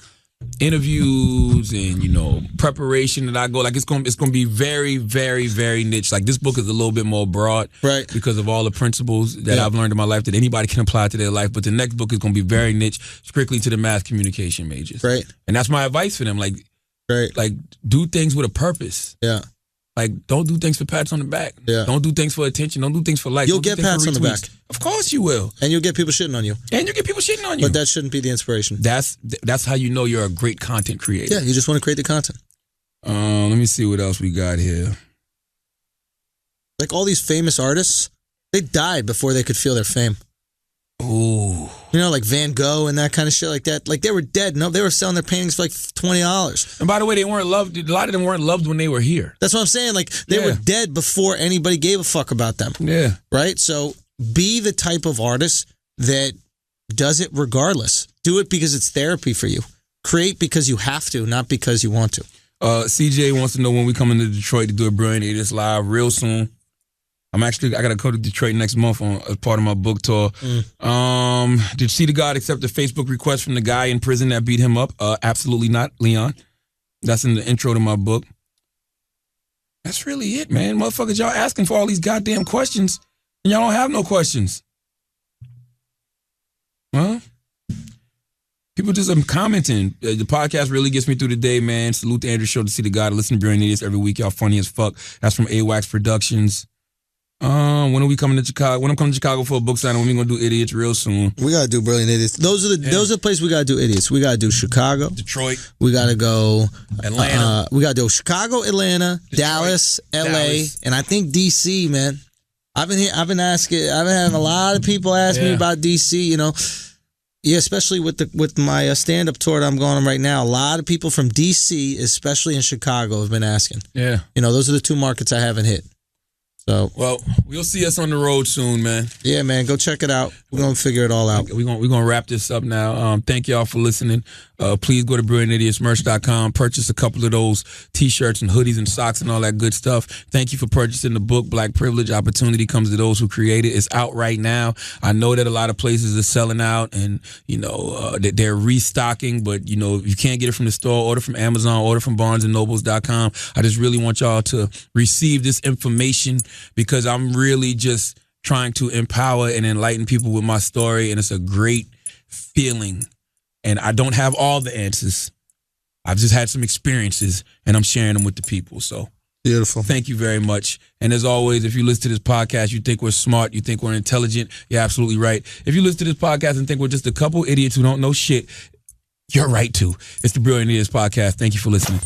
interviews and, preparation that I go. Like, it's going to be very, very, very niche. Like, this book is a little bit more broad. Right. Because of all the principles that I've learned in my life that anybody can apply to their life. But the next book is going to be very niche, strictly to the mass communication majors. Right. And that's my advice for them. Like, do things with a purpose. Yeah. Like, don't do things for pats on the back. Yeah. Don't do things for attention. Don't do things for likes. You'll get pats on the back. Of course you will. And you'll get people shitting on you. But that shouldn't be the inspiration. That's how you know you're a great content creator. Yeah, you just want to create the content. Let me see what else we got here. Like, all these famous artists, they died before they could feel their fame. Ooh. Like Van Gogh and that kind of shit like that. Like, they were dead. No, they were selling their paintings for like $20. And by the way, they weren't loved. A lot of them weren't loved when they were here. That's what I'm saying. Like, they were dead before anybody gave a fuck about them. Yeah. Right? So be the type of artist that does it regardless. Do it because it's therapy for you. Create because you have to, not because you want to. CJ wants to know when we come into Detroit to do a Brilliant Idiots Live real soon. I got to go to Detroit next month as part of my book tour. Did See the God accept a Facebook request from the guy in prison that beat him up? Absolutely not, Leon. That's in the intro to my book. That's really it, man. Motherfuckers, y'all asking for all these goddamn questions, and y'all don't have no questions. Huh? People just commenting. The podcast really gets me through the day, man. Salute to Andrew Show, To See the God. I listen to Brilliant Idiots every week. Y'all funny as fuck. That's from AWAX Productions. When are we coming to Chicago? When I'm coming to Chicago for a book signing, when we gonna do Idiots real soon? We gotta do Brilliant Idiots. Those are the places we gotta do Idiots. We gotta do Chicago, Detroit. We gotta go Atlanta. We gotta do Chicago, Atlanta, Detroit, Dallas, LA, and I think DC, man. I've been having a lot of people ask me about DC. You know, especially with my stand up tour that I'm going on right now. A lot of people from DC, especially in Chicago, have been asking. Yeah, you know, those are the two markets I haven't hit. So, well, we'll see us on the road soon, man. Yeah, man, go check it out. We're gonna figure it all out. We're gonna wrap this up now. Thank y'all for listening. Please go to BrilliantIdiotsMerch.com. Purchase a couple of those T-shirts and hoodies and socks and all that good stuff. Thank you for purchasing the book. Black Privilege. Opportunity comes to those who create it. It's out right now. I know that a lot of places are selling out, and you know they're restocking. But you know, if you can't get it from the store, order from Amazon, order from BarnesandNobles.com. I just really want y'all to receive this information, because I'm really just trying to empower and enlighten people with my story, and it's a great feeling. And I don't have all the answers. I've just had some experiences, and I'm sharing them with the people. So beautiful. Thank you very much. And as always, if you listen to this podcast, you think we're smart, you think we're intelligent, you're absolutely right. If you listen to this podcast and think we're just a couple idiots who don't know shit, you're right too. It's the Brilliant Idiots Podcast. Thank you for listening.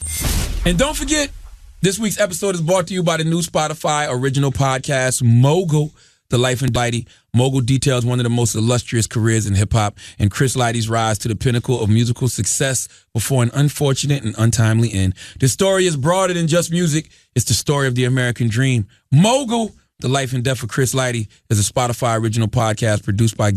And don't forget, this week's episode is brought to you by the new Spotify original podcast, Mogul, The Life and Lighty. Mogul details one of the most illustrious careers in hip-hop and Chris Lighty's rise to the pinnacle of musical success before an unfortunate and untimely end. The story is broader than just music. It's the story of the American dream. Mogul, The Life and Death of Chris Lighty, is a Spotify original podcast produced by